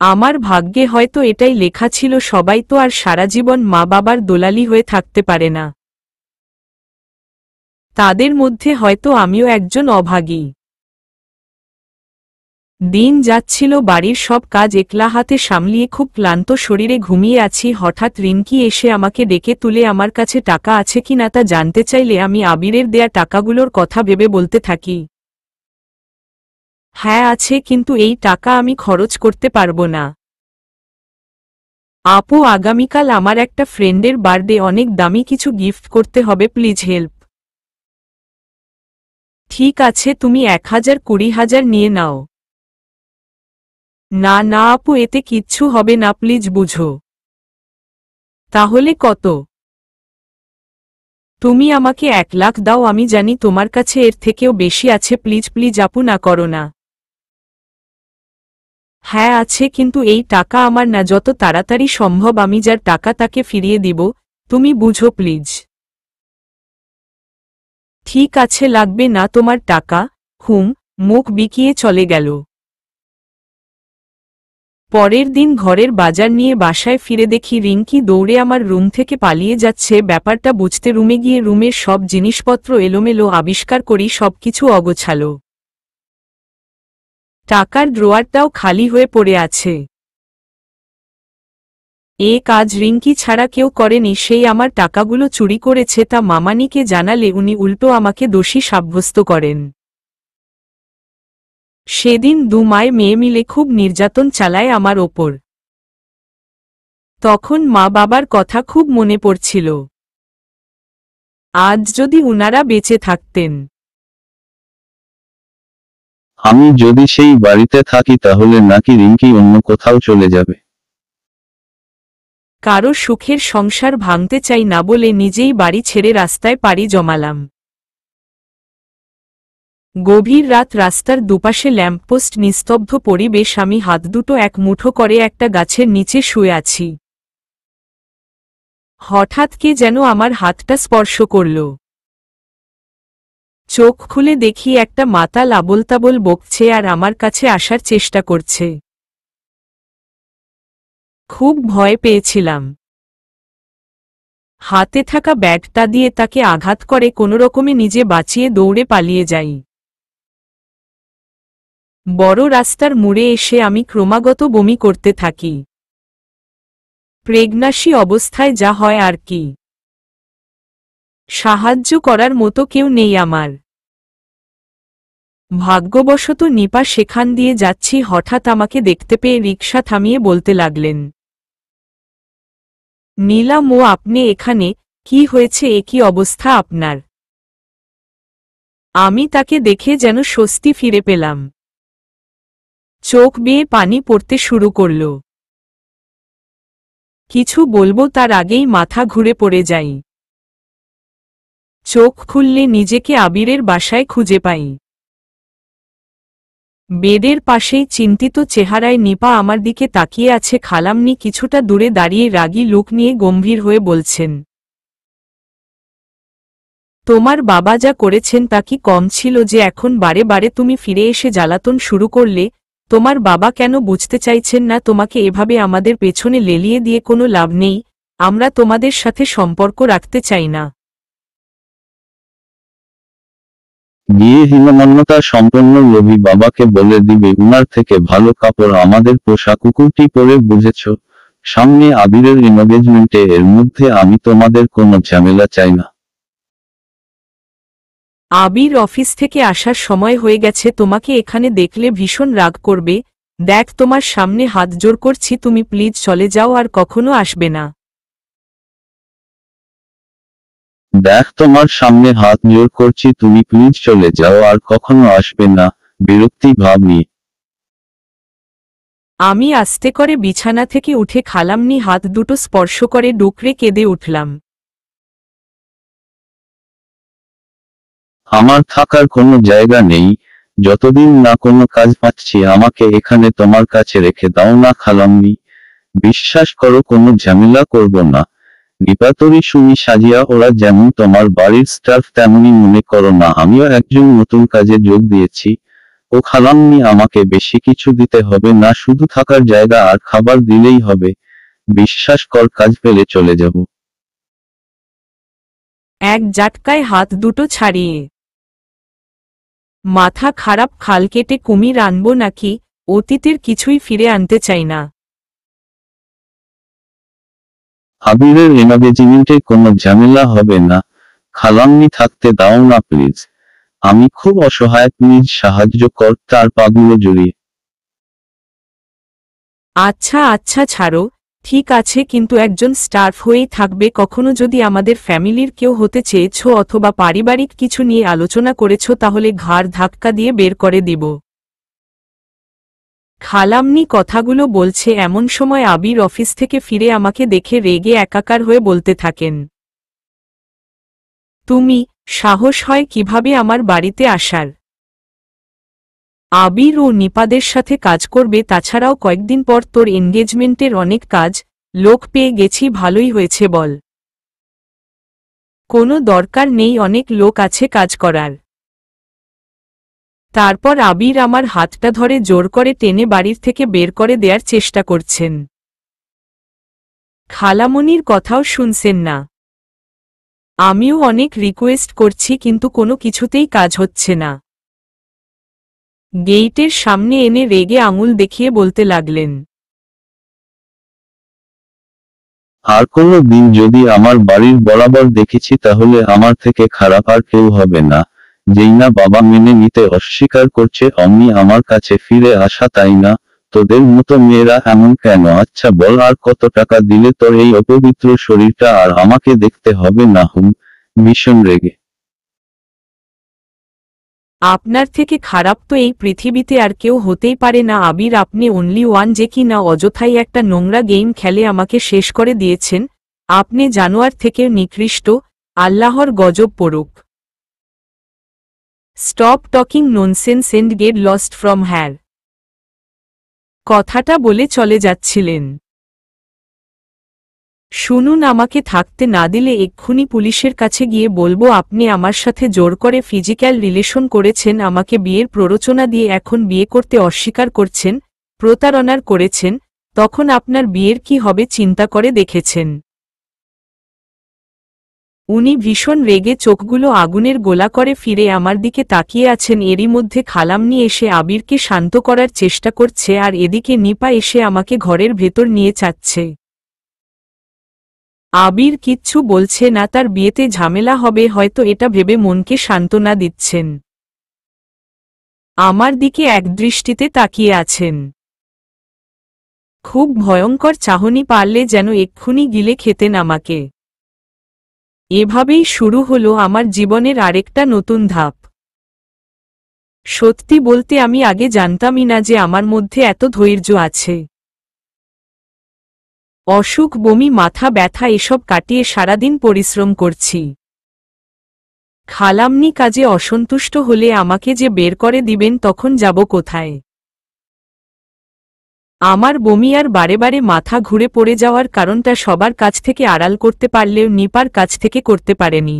আমার ভাগ্যে হয়তো এটাই লেখা ছিল, সবাই তো আর সারা জীবন মা বাবার দোলালি হয়ে থাকতে পারে না। তাদের মধ্যে হয়তো আমিও একজন অভাগী। দিন যাচ্ছিল, বাড়ির সব কাজ একলা হাতে সামলিয়ে খুব ক্লান্ত শরীরে ঘুমিয়ে আছি। হঠাৎ রিঙ্কি এসে আমাকে ডেকে তুলে আমার কাছে টাকা আছে কিনা তা জানতে চাইলে আমি আবিরের দেয়া টাকাগুলোর কথা ভেবে বলতে থাকি, হ্যাঁ আছে, কিন্তু এই টাকা আমি খরচ করতে পারবো না। আপু, আগামীকাল আমার একটা ফ্রেন্ডের বার্থডে, অনেক দামি কিছু গিফট করতে হবে, প্লিজ হেল্প। ঠিক আছে, তুমি 1000-20,000 নিয়ে নাও। না না আপু, এতে কিচ্ছু হবে না, প্লিজ বুঝো। তাহলে কত? তুমি আমাকে 1,00,000 দাও, আমি জানি তোমার কাছে এর থেকেও বেশি আছে, প্লিজ প্লিজ আপু, না করো না। হ্যাঁ আছে, কিন্তু এই টাকা আমার না, যত তাড়াতাড়ি সম্ভব আমি যার টাকা তাকে ফিরিয়ে দিব, তুমি বুঝো প্লিজ। ঠিক আছে, লাগবে না তোমার টাকা। মুখ বিকিয়ে চলে গেল। পরের দিন ঘরের বাজার নিয়ে বাসায় ফিরে দেখি রিঙ্কি দৌড়ে আমার রুম থেকে পালিয়ে যাচ্ছে। ব্যাপারটা বুঝতে রুমে গিয়ে রুমের সব জিনিসপত্র এলোমেলো আবিষ্কার করি, সবকিছু অগোছালো। টাকার ড্রয়ারটাও খালি হয়ে পড়ে আছে। এ কাজ রিঙ্কি ছাড়া কেউ করেনি, সেই আমার টাকাগুলো চুরি করেছে, তা মামানিকে জানালে উনি উল্টো আমাকে দোষী সাব্যস্ত করেন। সেদিন 2 মায় মেয়ে মিলে খুব নির্যাতন চালায় আমার ওপর। তখন মা বাবার কথা খুব মনে পড়ছিল। আজ যদি উনারা বেঁচে থাকতেন। আমি যদি সেই বাড়িতে থাকি তাহলে নাকি রিঙ্কি অন্য কোথাও চলে যাবে। কারো সুখের সংসার ভাঙতে চাই না বলে নিজেই বাড়ি ছেড়ে রাস্তায় পাড়ি জমালাম। গভীর রাত, রাস্তার দুপাশে ল্যাম্পপোস্ট, নিস্তব্ধ পরিবেশ, আমি হাত দুটো এক মুঠো করে একটা গাছের নিচে শুয়ে আছি। হঠাৎ কে যেন আমার হাতটা স্পর্শ করল। চোখ খুলে দেখি একটা মাতাল আবোলতাবোল বকছে আর আমার কাছে আসার চেষ্টা করছে। খুব ভয় পেয়েছিলাম। হাতে থাকা ব্যাগটা দিয়ে তাকে আঘাত করে কোনোরকমে নিজে বাঁচিয়ে দৌড়ে পালিয়ে যাই। বড় রাস্তার মোড়ে এসে আমি ক্রমাগত বমি করতে থাকি। প্রেগন্যান্সি অবস্থায় যা হয় আর কি। সাহায্য করার মতো কেউ নেই আমার। ভাগ্যবশত নিপা সেখান দিয়ে যাচ্ছি হঠাৎ আমাকে দেখতে পেয়ে রিকশা থামিয়ে বলতে লাগলেন, নীলাম, ও আপনি এখানে, কি হয়েছে, এ কি অবস্থা আপনার? আমি তাকে দেখে যেন স্বস্তি ফিরে পেলাম। চোখ বেয়ে পানি পড়তে শুরু করল। কিছু বলবো তার আগেই মাথা ঘুরে পড়ে যাই। চোখ খুললে নিজেকে আবিরের বাসায় খুঁজে পাই। বেডের পাশেই চিন্তিত চেহারায় নিপা আমার দিকে তাকিয়ে আছে। খালাম্নি কিছুটা দূরে দাঁড়িয়ে রাগী লুক নিয়ে গম্ভীর হয়ে বলছেন, তোমার বাবা যা করেছেন তা কি কম ছিল যে এখন বারে বারে তুমি ফিরে এসে জ্বালাতন শুরু করলে? তোমার বাবা কেন বুঝতে চাইছেন না তোমাকে এভাবে আমাদের পেছনে লেলিয়ে দিয়ে কোনো লাভ নেই, আমরা তোমাদের সাথে সম্পর্ক রাখতে চাই না। গিয়ে হীনমন্যতা সম্পন্ন লোভী বাবাকে বলে দিবে উনার থেকে ভালো কাপড় আমাদের পোষা কুকুরটি পরে, বুঝেছ? সামনে আবিরের এনগেজমেন্টে, এর মধ্যে আমি তোমাদের কোনো ঝামেলা চাই না। আবির অফিস থেকে আসার সময় হয়ে গেছে, তোমাকে এখানে দেখলে ভীষণ রাগ করবে। দেখ, তোমার সামনে হাত জোর করছি, তুমি প্লিজ চলে যাও, আর কখনো আসবে না। দেখ, তোমার সামনে হাত জোর করছি, তুমি প্লিজ চলে যাও, আর কখনো আসবে না। বিরক্তি ভাব নিয়ে আমি আস্তে করে বিছানা থেকে উঠে খালাম্নি হাত দুটো স্পর্শ করে ডুকরে কেঁদে উঠলাম। আমার থাকার কোনো জায়গা নেই, যতদিন না কোনো কাজ পাচ্ছি আমাকে এখানে তোমার কাছে রেখে দাও না খালাম্নি। বিশ্বাস করো, কোনো ঝামেলা করব না। নিপাতরি শুনি সাজিয়া ওরা যেমন তোমার বাড়ির স্টাফ তেমনি মনে করো না। আমিও একজন নতুন কাজে যোগ দিয়েছি। ও খালাম্নি, আমাকে বেশি কিছু দিতে হবে না, শুধু থাকার জায়গা আর খাবার দিলেই হবে। বিশ্বাস কর, কাজ পেলে চলে যাব। এক জাটকায় হাত দুটো ছাড়িয়ে, মাথা খারাপ, খাল কেটে কুমির আনব নাকি? অতীতের কিছুই ফিরে আনতে চাই না। আবিরের এনগেজমেন্টে কোনো ঝামেলা হবে না। খালাম্নি থাকতে দাও না প্লিজ। আমি খুব অসহায়, প্লিজ সাহায্য কর। তার পাগুলো জড়িয়ে আচ্ছা আচ্ছা ছাড়ো, ঠিক আছে, কিন্তু একজন স্টাফ হয়েই থাকবে। কখনো যদি আমাদের ফ্যামিলির কেউ হতে চেয়েছ অথবা পারিবারিক কিছু নিয়ে আলোচনা করেছ তাহলে ঘাড় ধাক্কা দিয়ে বের করে দিব। খালাম্নি কথাগুলো বলছে এমন সময় আবির অফিস থেকে ফিরে আমাকে দেখে রেগে একাকার হয়ে বলতে থাকেন, তুমি, সাহস হয় কিভাবে আমার বাড়িতে আসার? আবির ও নিপাদের সাথে কাজ করবে, তাছাড়াও কয়েকদিন পর তোর এনগেজমেন্টের অনেক কাজ, লোক পেয়ে গেছি, ভালোই হয়েছে বল। কোনো দরকার নেই, অনেক লোক আছে কাজ করার। তারপর আবির আমার হাতটা ধরে জোর করে টেনে বাড়ির থেকে বের করে দেয়ার চেষ্টা করছেন। খালামণির কথাও শুনছেন না। আমিও অনেক রিকোয়েস্ট করছি কিন্তু কোনো কিছুতেই কাজ হচ্ছে না। গেইটের সামনে এনে রেগে আঙুল দেখিয়ে বলতে লাগলেন, আর কোনো দিন যদি আমার বাড়ির বরাবর দেখেছি তাহলে আমার থেকে খারাপ আর কেউ হবে না। যেই না বাবা মেনে নিতে অস্বীকার করছে অমনি আমার কাছে ফিরে আসা, তাই না? তোদের মতো মেয়েরা এমন কেন? আচ্ছা বল, আর কত টাকা দিলে তোর এই অপবিত্র শরীরটা আর আমাকে দেখতে হবে না? ভীষণ রেগে আপনার থেকে খারাপ তো এই পৃথিবীতে আর কেউ হতেই পারে না আবির, আপনি অনলি ওয়ান যে কি না অযথাই একটা নোংরা গেম খেলে আমাকে শেষ করে দিয়েছেন। আপনি জানোয়ার থেকে নিকৃষ্ট, আল্লাহর গজব পড়ুক। Stop talking nonsense and get lost from here. কথাটা বলে চলে যাচ্ছিলেন। শুনুন, আমাকে থাকতে না দিলে এক্ষুনি পুলিশের কাছে গিয়ে বলবো আপনি আমার সাথে জোর করে ফিজিক্যাল রিলেশন করেছেন, আমাকে বিয়ের প্ররোচনা দিয়ে এখন বিয়ে করতে অস্বীকার করছেন, প্রতারণার করেছেন, তখন আপনার বিয়ের কি হবে চিন্তা করে দেখেছেন? উনি ভীষণ রেগে চোখগুলো আগুনের গোলা করে ফিরে আমার দিকে তাকিয়ে আছেন। এরই মধ্যে খালাম্নি এসে আবিরকে শান্ত করার চেষ্টা করছে আর এদিকে নিপা এসে আমাকে ঘরের ভেতর নিয়ে যাচ্ছে। আবির কিচ্ছু বলছে না, তার বিয়েতে ঝামেলা হবে হয়তো এটা ভেবে মনকে সান্ত্বনা দিচ্ছেন। আমার দিকে একদৃষ্টিতে তাকিয়ে আছেন। খুব ভয়ঙ্কর চাহনি, পারলে যেন এক্ষুনি গিলে খেতেন আমাকে। এভাবেই শুরু হলো আমার জীবনের আরেকটা নতুন ধাপ। সত্যি বলতে আমি আগে জানতামই না যে আমার মধ্যে এত ধৈর্য আছে। অসুখ, বমি, মাথা ব্যথা এসব কাটিয়ে সারাদিন পরিশ্রম করছি। খালামনি কাজে অসন্তুষ্ট হলে আমাকে যে বের করে দিবেন, তখন যাব কোথায়? আমার বমি আর বারে বারে মাথা ঘুরে পড়ে যাওয়ার কারণটা সবার কাছ থেকে আড়াল করতে পারলেও নিপার কাছ থেকে করতে পারেনি।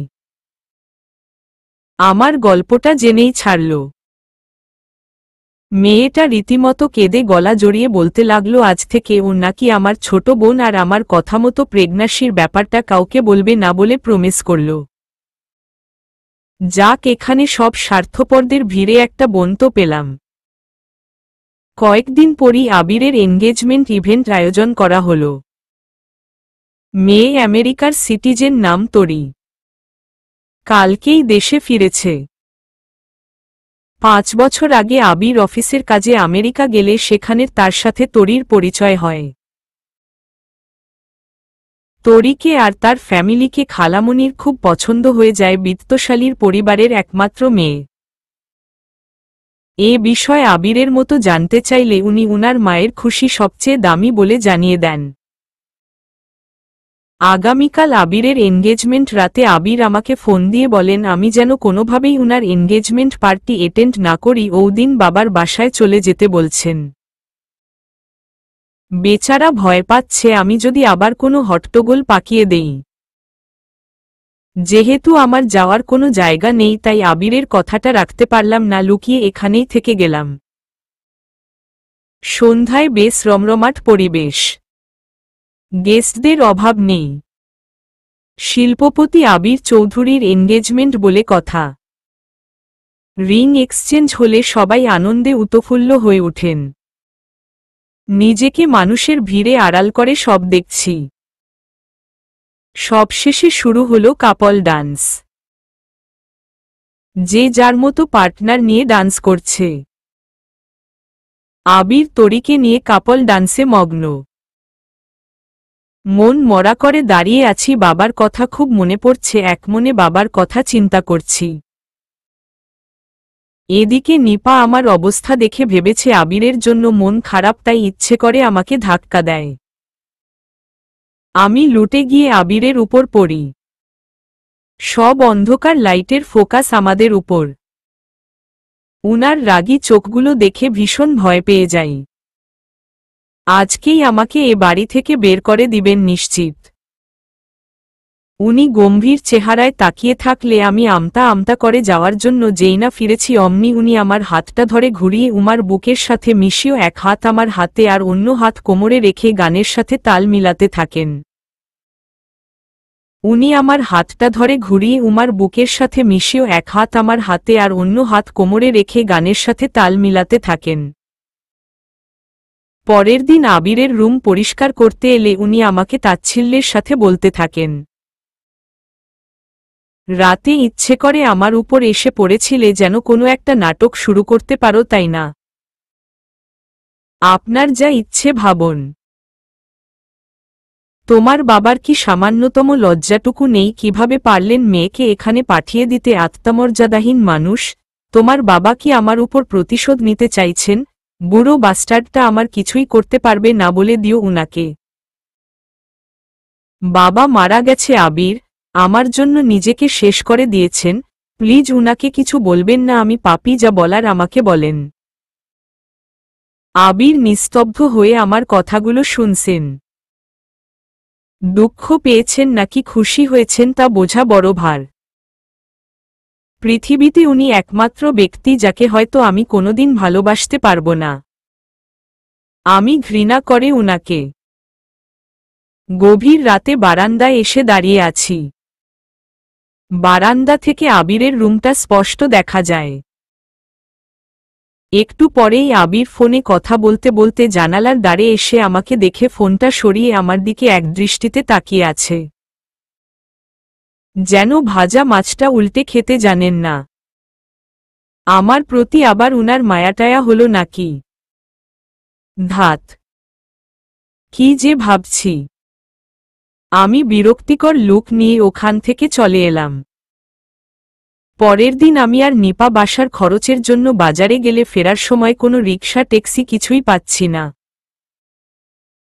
আমার গল্পটা জেনেই ছাড়ল। মেয়েটা রীতিমতো কেঁদে গলা জড়িয়ে বলতে লাগলো আজ থেকে ও নাকি আমার ছোট বোন, আর আমার কথামতো প্রেগন্যান্সির ব্যাপারটা কাউকে বলবে না বলে প্রমিস করল। যাক, এখানে সব স্বার্থপরদের ভিড়ে একটা বোন তো পেলাম। কয়েকদিন পরই আবিরের এনগেজমেন্ট ইভেন্ট আয়োজন করা হল। মেয়ে আমেরিকার সিটিজেন, নাম তরি। কালকেই দেশে ফিরেছে। 5 বছর আগে আবির অফিসের কাজে আমেরিকা গেলে সেখানে তার সাথে তরির পরিচয় হয়। তরিকে আর তার ফ্যামিলিকে খালামণির খুব পছন্দ হয়ে যায়, বিত্তশালীর পরিবারের একমাত্র মেয়ে। এ বিষয়ে আবিরের মতো জানতে চাইলে উনি উনার মায়ের খুশি সবচেয়ে দামি বলে জানিয়ে দেন। আগামীকাল আবিরের এনগেজমেন্ট। রাতে আবির আমাকে ফোন দিয়ে বলেন আমি যেন কোনোভাবেই উনার এনগেজমেন্ট পার্টি অ্যাটেন্ড না করি, ওদিন বাবার বাসায় চলে যেতে বলছেন। বেচারা ভয় পাচ্ছে আমি যদি আবার কোনো হট্টগোল পাকিয়ে দেই। যেহেতু আমার যাওয়ার কোনো জায়গা নেই, তাই আবিরের কথাটা রাখতে পারলাম না, লুকিয়ে এখানেই থেকে গেলাম। সন্ধ্যায় বেশ রমরমাট পরিবেশ। গেস্টদের অভাব নেই। শিল্পপতি আবির চৌধুরীর এনগেজমেন্ট বলে কথা। রিং এক্সচেঞ্জ হলে সবাই আনন্দে উতফুল্ল হয়ে ওঠেন। নিজেকে মানুষের ভিড়ে আড়াল করে সব দেখছি। সবশেষে শুরু হলো কাপল ডান্স। যে যার মতো পার্টনার নিয়ে ডান্স করছে। আবির তরিকে নিয়ে কাপল ডান্সে মগ্ন। মন মরা করে দাঁড়িয়ে আছি, বাবার কথা খুব মনে পড়ছে, একমনে বাবার কথা চিন্তা করছি। এদিকে নিপা আমার অবস্থা দেখে ভেবেছে আবিরের জন্য মন খারাপ, তাই ইচ্ছে করে আমাকে ধাক্কা দেয়। আমি লুটে গিয়ে আবিরের উপর পড়ি। সব অন্ধকার লাইটের ফোকাস আমাদের উপর। উনার রাগী চোখগুলো দেখে ভীষণ ভয় পেয়ে যাই। আজকেই আমাকে এ বাড়ি থেকে বের করে দিবেন নিশ্চিত। উনি গম্ভীর চেহারায় তাকিয়ে থাকলে আমি আমতা আমতা করে যাওয়ার জন্য যেই না ফিরেছি, অমনি উনি আমার হাতটা ধরে ঘুরিয়ে উমার বুকের সাথে মিশিয়ে এক হাত আমার হাতে আর অন্য হাত কোমরে রেখে গানের সাথে তাল মিলাতে থাকেন। উনি আমার হাতটা ধরে ঘুরিয়ে উমার বুকের সাথে মিশিয়ে এক হাত আমার হাতে আর অন্য হাত কোমরে রেখে গানের সাথে তাল মিলাতে থাকেন। পরের দিন আবিরের রুম পরিষ্কার করতে এলে উনি আমাকে তাচ্ছিল্যের সাথে বলতে থাকেন, রাতে ইচ্ছে করে আমার উপর এসে পড়েছিলে যেন কোনো একটা নাটক শুরু করতে পারো, তাই না? আপনার যা ইচ্ছে ভাবুন। তোমার বাবার কি সামান্যতম লজ্জাটুকু নেই? কিভাবে পারলেন মেয়েকে এখানে পাঠিয়ে দিতে? আত্মমর্যাদাহীন মানুষ। তোমার বাবা কি আমার উপর প্রতিশোধ নিতে চাইছেন? বুড়ো বাস্টার্ডটা আমার কিছুই করতে পারবে না, বলে দিও উনাকে। বাবা মারা গেছে আবির, আমার জন্য নিজেকে শেষ করে দিয়েছেন, প্লিজ উনাকে কিছু বলবেন না, আমি পাপী, যা বলার আমাকে বলেন। আবির নিস্তব্ধ হয়ে আমার কথাগুলো শুনছেন। দুঃখ পেয়েছেন নাকি খুশি হয়েছেন তা বোঝা বড় ভার। পৃথিবীতে উনি একমাত্র ব্যক্তি যাকে হয়তো আমি কোনোদিন ভালোবাসতে পারব না। আমি ঘৃণা করে উনাকে। গভীর রাতে বারান্দায় এসে দাঁড়িয়ে আছি। বারান্দা থেকে আবিরের রুমটা স্পষ্ট দেখা যায়। একটু পরেই আবির ফোনে কথা বলতে বলতে জানালার দ্বারে এসে আমাকে দেখে ফোনটা সরিয়ে আমার দিকে একদৃষ্টিতে তাকিয়ে আছে। যেন ভাজা মাছটা উল্টে খেতে জানেন না। আমার প্রতি আবার উনার মায়াটায়া হলো নাকি? ধাত, কি যে ভাবছি। আমি বিরক্তিকর লুক নিয়ে ওখান থেকে চলে এলাম। পরের দিন আমি আর নিপা বাসার খরচের জন্য বাজারে গেলে ফেরার সময় কোনো রিকশা ট্যাক্সি কিছুই পাচ্ছি না।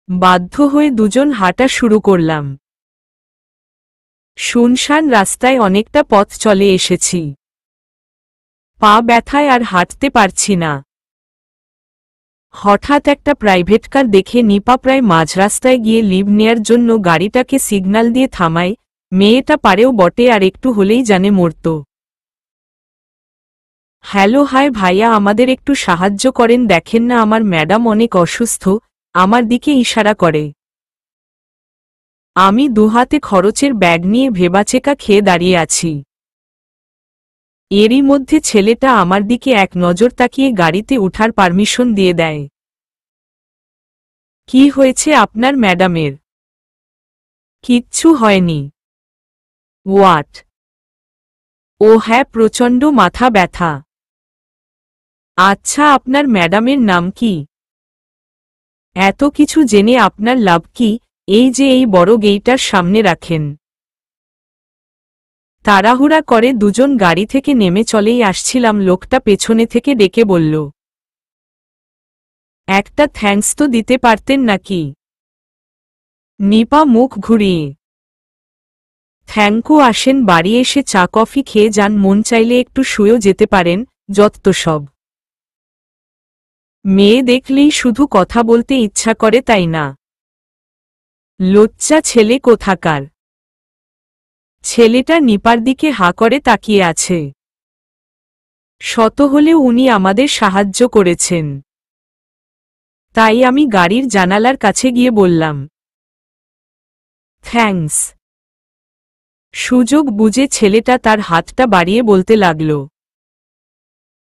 বাধ্য হয়ে দুজন হাঁটা শুরু করলাম। শুনশান রাস্তায় অনেকটা পথ চলে এসেছি। পা ব্যথায় আর হাঁটতে পারছি না। হঠাৎ একটা প্রাইভেট কার দেখে নিপা প্রায় মাঝ রাস্তায় গিয়ে লিভ নেয়ার জন্য গাড়িটাকে সিগন্যাল দিয়ে থামায়। মেয়েটা পারেও বটে, আর একটু হলেই জানে মরত। হ্যালো হাই ভাইয়া, আমাদের একটু সাহায্য করেন, দেখেন না আমার ম্যাডাম অনেক অসুস্থ। আমার দিকে ইশারা করে। আমি দুহাতে খরচের ব্যাগ নিয়ে ভেবাচেকা খেয়ে দাঁড়িয়ে আছি। এরই মধ্যে ছেলেটা আমার দিকে এক নজর তাকিয়ে গাড়িতে ওঠার পারমিশন দিয়ে দেয়। কি হয়েছে আপনার ম্যাডামের? কিচ্ছু হয়নি। হোয়াট? ও হ্যাঁ, প্রচণ্ড মাথা ব্যথা। আচ্ছা, আপনার ম্যাডামের নাম কি? এত কিছু জেনে আপনার লাভ কি? এই যে এই বড় গেইটার সামনে রাখেন। তাড়াহুড়া করে দুজন গাড়ি থেকে নেমে চলেই আসছিলাম, লোকটা পেছনে থেকে ডেকে বলল, একটা থ্যাঙ্কস তো দিতে পারতেন নাকি? নিপা মুখ ঘুরিয়ে, থ্যাঙ্কু, আসেন বাড়ি এসে চা কফি খেয়ে যান, মন চাইলে একটু শুয়েও যেতে পারেন, যত সব। মেয়ে দেখলেই শুধু কথা বলতে ইচ্ছা করে, তাই না? লজ্জা ছেলে কোথাকার। ছেলেটা নিপার দিকে হাঁ করে তাকিয়ে আছে। শত হলেও উনি আমাদের সাহায্য করেছেন। তাই আমি গাড়ির জানালার কাছে গিয়ে বললাম, থ্যাঙ্কস। সুযোগ বুঝে ছেলেটা তার হাতটা বাড়িয়ে বলতে লাগল,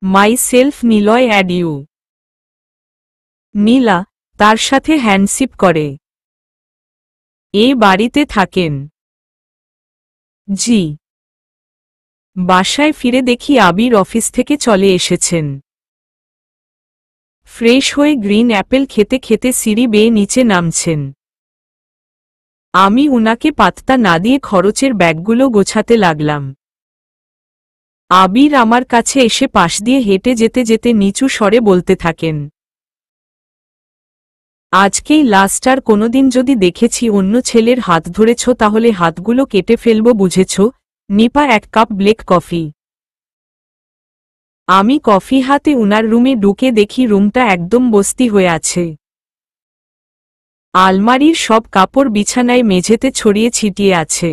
my self Niloy and you. Nila তার সাথে হ্যান্ডশিপ করে। এ বাড়িতে থাকেন? জি। বাসায় ফিরে দেখি আবির অফিস থেকে চলে এসেছেন। ফ্রেশ হয়ে গ্রিন অ্যাপেল খেতে খেতে সিঁড়ি বেয়ে নিচে নামছেন। আমি উনাকে পাত্তা না দিয়ে খরচের ব্যাগগুলো গোছাতে লাগলাম। আবির আমার কাছে এসে পাশ দিয়ে হেঁটে যেতে যেতে নিচু স্বরে বলতে থাকেন, আজকেই লাস্ট, আর কোনোদিন যদি দেখেছি অন্য ছেলের হাত ধরেছ তাহলে হাতগুলো কেটে ফেলব, বুঝেছ? নিপা এক কাপ ব্লেক কফি। আমি কফি হাতে উনার রুমে ঢুকে দেখি রুমটা একদম বস্তি হয়ে আছে। আলমারির সব কাপড় বিছানায় মেঝেতে ছড়িয়ে ছিটিয়ে আছে।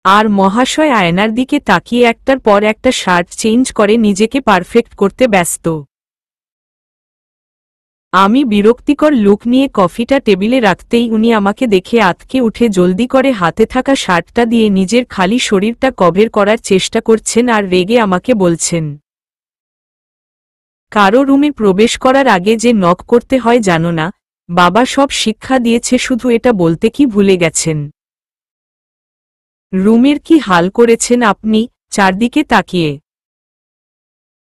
আর মহাশয় আয়নার দিকে তাকিয়ে একটার পর একটা শার্ট চেঞ্জ করে নিজেকে পারফেক্ট করতে ব্যস্ত। আমি বিরক্তিকর লুক নিয়ে কফিটা টেবিলে রাখতেই উনি আমাকে দেখে আঁতকে উঠে জলদি করে হাতে থাকা শার্টটা দিয়ে নিজের খালি শরীরটা কভার করার চেষ্টা করছেন আর রেগে আমাকে বলছেন, কারো রুমে প্রবেশ করার আগে যে নক করতে হয় জানো না? বাবা সব শিক্ষা দিয়েছে, শুধু এটা বলতে কি ভুলে গেছেন? রুমের কি হাল করেছেন আপনি? চারদিকে তাকিয়ে।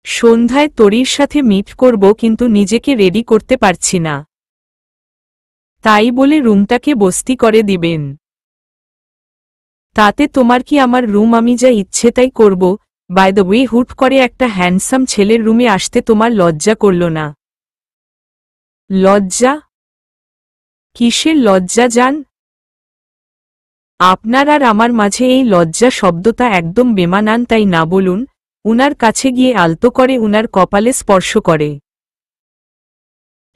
সন্ধ্যায় তরির সাথে মিট করব, কিন্তু নিজেকে রেডি করতে পারছি না। তাই বলে রুমটাকে বস্তি করে দিবেন? তাতে তোমার কি? আমার রুম, আমি যা ইচ্ছে তাই করব। বাই দ্য ওয়ে, হুট করে একটা হ্যান্ডসাম ছেলের রুমে আসতে তোমার লজ্জা করল না? লজ্জা? কিসের লজ্জা জান? আপনার আর আমার মাঝে এই লজ্জা শব্দটা একদম বেমানান, তাই না বলুন? উনার কাছে গিয়ে আলতো করে উনার কপালে স্পর্শ করে।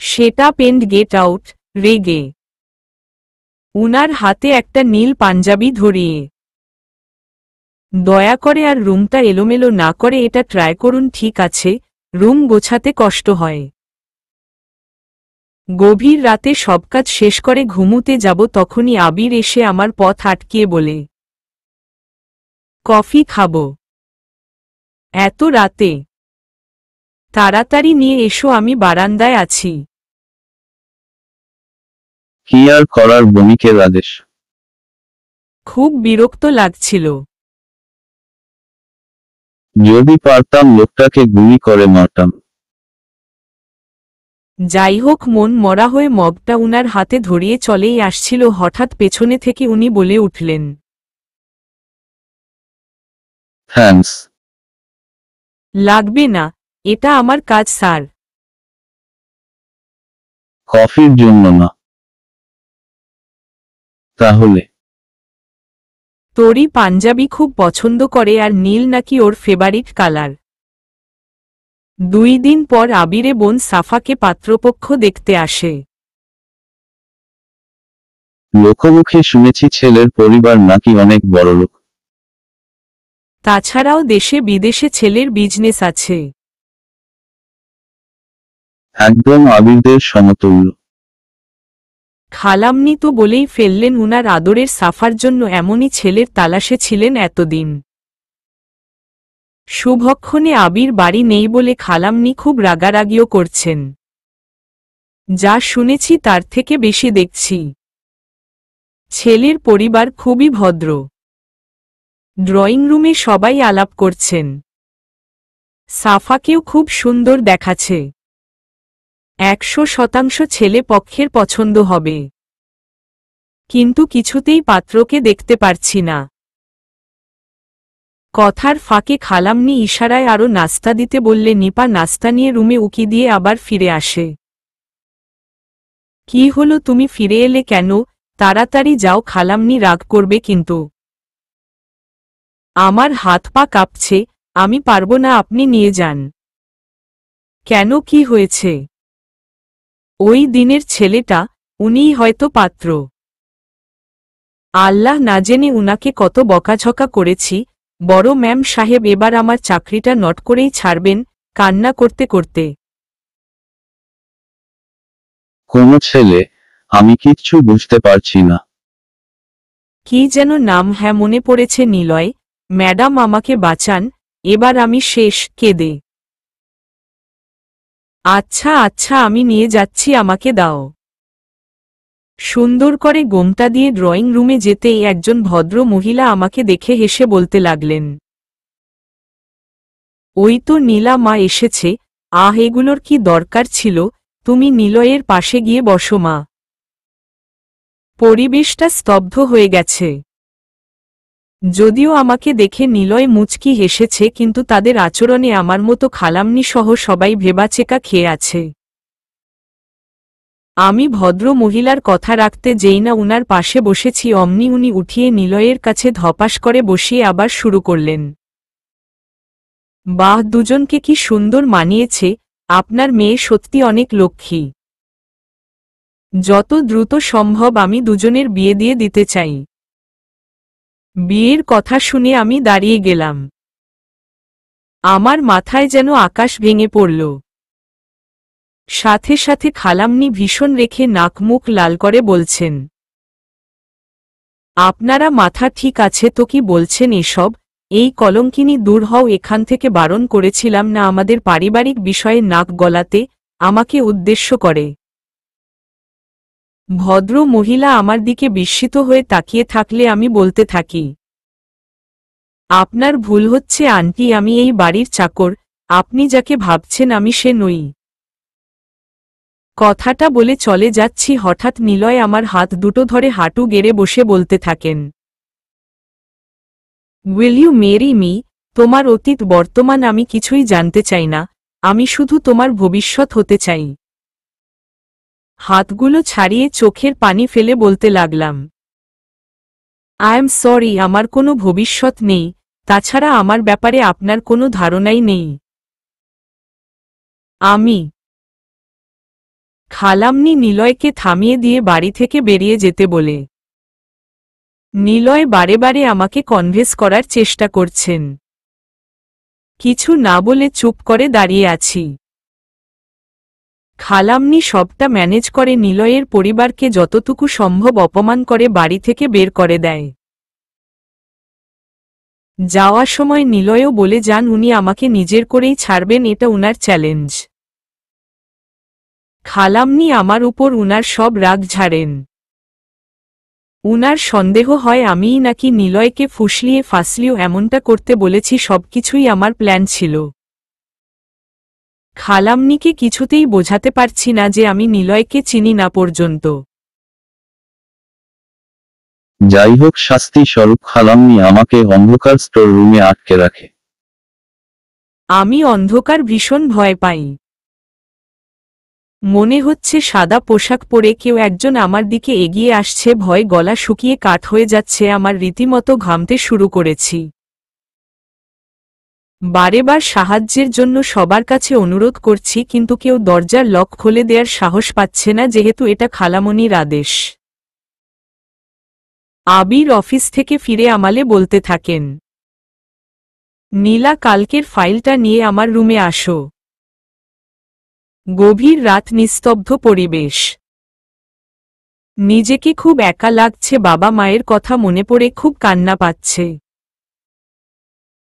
সেটা পেন্ড গেট আউট, রেগে। উনার হাতে একটা নীল পাঞ্জাবি ধরিয়ে, দয়া করে আর রুমটা এলোমেলো না করে এটা ট্রাই করুন, ঠিক আছে? রুম গোছাতে কষ্ট হয়। গভীর রাতে সব কাজ শেষ করে ঘুমুতে যাব, তখনই আবির এসে আমার পথ আটকিয়ে বলে, কফি খাবো? এত রাতে? তাড়াতাড়ি নিয়ে এসো, আমি বারান্দায় আছি। কি আর করার, বণিকের আদেশ। খুব বিরক্ত লাগছিল। যদি পারতাম লোকটাকে গুলি করে মারতাম। যাই হোক, মন মরা হয়ে মগটা উনার হাতে ধরিয়ে চলেই আসছিল, হঠাৎ পেছনে থেকে উনি বলে উঠলেন, থ্যাঙ্কস। লাগবে না, এটা আমার কাজ স্যার। কফির জন্য না। তাহলে? তোরই পাঞ্জাবি খুব পছন্দ করে আর নীল নাকি ওর ফেভারিট কালার। 2 দিন পর আবিরে বোন সাফাকে পাত্রপক্ষ দেখতে আসে। লোকমুখে শুনেছি ছেলের পরিবার নাকি অনেক বড়লোক। তাছাড়াও দেশে বিদেশে ছেলের বিজনেস আছে। একদম আবিরদের সমতুল্য। খালামনি তো বলেই ফেললেন উনার আদরের সাফার জন্য এমনই ছেলের তালাশে ছিলেন এতদিন। শুভক্ষণে আবির বাড়ি নেই বলে খালামনি খুব রাগারাগিও করছেন। যা শুনেছি তার থেকে বেশি দেখছি। ছেলের পরিবার খুবই ভদ্র। ড্রয়িং রুমে সবাই আলাপ করছেন। সাফাকেও খুব সুন্দর দেখাচ্ছে। 100% ছেলে পক্ষের পছন্দ হবে। কিন্তু কিছুতেই পাত্রকে দেখতে পারছি না। কথার ফাঁকে খালামনি ইশারায় আরো নাস্তা দিতে বললে নিপা নাস্তা নিয়ে রুমে উকি দিয়ে আবার ফিরে আসে। কি হলো, তুমি ফিরে এলে কেন? তাড়াতাড়ি যাও, খালামনি রাগ করবে কিন্তু। আমার হাত পা কাঁপছে, আমি পারবো না, আপনি নিয়ে যান। কেন, কি হয়েছে? ওই দিনের ছেলেটা, উনিই হয়তো পাত্র। আল্লাহ না জেনে উনাকে কত বকাঝকা করেছি। বড় ম্যাম সাহেব এবার আমার চাকরিটা নট করেই ছাড়বেন, কান্না করতে করতে। কোন ছেলে? আমি কিচ্ছু বুঝতে পারছি না। কি যেন নাম? হ্যাঁ, মনে পড়েছে, নিলয়। ম্যাডাম আমাকে বাঁচান, এবার আমি শেষ, কেঁদে। আচ্ছা আচ্ছা, আমি নিয়ে যাচ্ছি, আমাকে দাও। সুন্দর করে গোমটা দিয়ে ড্রয়িং রুমে যেতেই একজন ভদ্র মহিলা আমাকে দেখে হেসে বলতে লাগলেন, ওই তো নীলা মা এসেছে। আহ, এগুলোর কি দরকার ছিল? তুমি নিলয়ের পাশে গিয়ে বসো মা। পরিবেশটা স্তব্ধ হয়ে গেছে। যদিও আমাকে দেখে নিলয় মুচকি হেসেছে, কিন্তু তাদের আচরণে আমার মতো খালামনি সহ সবাই ভেবাচেকা খেয়ে আছে। আমি ভদ্র মহিলার কথা রাখতে যেই না উনার পাশে বসেছি, অমনি উনি উঠিয়ে নিলয়ের কাছে ধপাস করে বসিয়ে আবার শুরু করলেন, বাহ, দুজনকে কি সুন্দর মানিয়েছে। আপনার মেয়ে সত্যি অনেক লক্ষ্মী। যত দ্রুত সম্ভব আমি দুজনের বিয়ে দিয়ে দিতে চাই। বিয়ের কথা শুনে আমি দাঁড়িয়ে গেলাম। আমার মাথায় যেন আকাশ ভেঙে পড়ল। সাথে সাথে খালামনি ভীষণ রেখে নাক মুখ লাল করে বলছেন, আপনারা মাথা ঠিক আছে তো? কি বলছেন এসব? এই কলঙ্কিনী, দূর হও এখান থেকে। বারণ করেছিলাম না আমাদের পারিবারিক বিষয়ে নাক গলাতে? আমাকে উদ্দেশ্য করে ভদ্র মহিলা আমার দিকে বিস্মিত হয়ে তাকিয়ে থাকলে আমি বলতে থাকি, আপনার ভুল হচ্ছে আন্টি, আমি এই বাড়ির চাকর। আপনি যাকে ভাবছেন আমি সে নই। কথাটা বলে চলে যাচ্ছি, হঠাৎ নিলয় আমার হাত দুটো ধরে হাঁটু গেড়ে বসে বলতে থাকেন, উইল ইউ মেরি মি? তোমার অতীত বর্তমান আমি কিছুই জানতে চাই না, আমি শুধু তোমার ভবিষ্যৎ হতে চাই। হাতগুলো ছাড়িয়ে চোখের পানি ফেলে বলতে লাগলাম, আই এম সরি, আমার কোনো ভবিষ্যৎ নেই। তাছাড়া আমার ব্যাপারে আপনার কোনো ধারণাই নেই। আমি খালামনি নিলয়কে থামিয়ে দিয়ে বাড়ি থেকে বেরিয়ে যেতে বলে। নিলয় বারে বারে আমাকে কনভিন্স করার চেষ্টা করছেন। কিছু না বলে চুপ করে দাঁড়িয়ে আছি। খালামনি সবটা ম্যানেজ করে নিলয়ের পরিবারকে যতটুকু সম্ভব অপমান করে বাড়ি থেকে বের করে দেয়। যাওয়ার সময় নিলয়ও বলে যান উনি আমাকে নিজের করেই ছাড়বেন, এটা উনার চ্যালেঞ্জ। খালামনি আমার উপর উনার সব রাগ ঝাড়েন। উনার সন্দেহ হয় আমিই নাকি নিলয়কে ফুসলিয়ে ফাসলিও এমনটা করতে বলেছি। সবকিছুই আমার প্ল্যান ছিল। খালামনিকে কিছুতেই বোঝাতে পারছি না যে আমি নিলয়কে চিনি না পর্যন্ত। যাই হোক, শাস্তি স্বরূপ খালাম্মি আমাকে অন্ধকার স্টোর রুমে আটকে রাখে। আমি অন্ধকার ভীষণ ভয় পাই। মনে হচ্ছে সাদা পোশাক পরে কেউ একজন আমার দিকে এগিয়ে আসছে। ভয় গলা শুকিয়ে কাঠ হয়ে যাচ্ছে আমার, রীতিমতো ঘামতে শুরু করেছি। বারেবার সাহায্যের জন্য সবার কাছে অনুরোধ করছি, কিন্তু কেউ দরজার লক খুলে দেওয়ার সাহস পাচ্ছে না, যেহেতু এটা খালামণির আদেশ। আবির অফিস থেকে ফিরে আমালে বলতে থাকেন, নীলা, কালকের ফাইলটা নিয়ে আমার রুমে আসো। গভীর রাত, নিস্তব্ধ পরিবেশ। নিজেকে খুব একা লাগছে। বাবা মায়ের কথা মনে পড়ে খুব কান্না পাচ্ছে।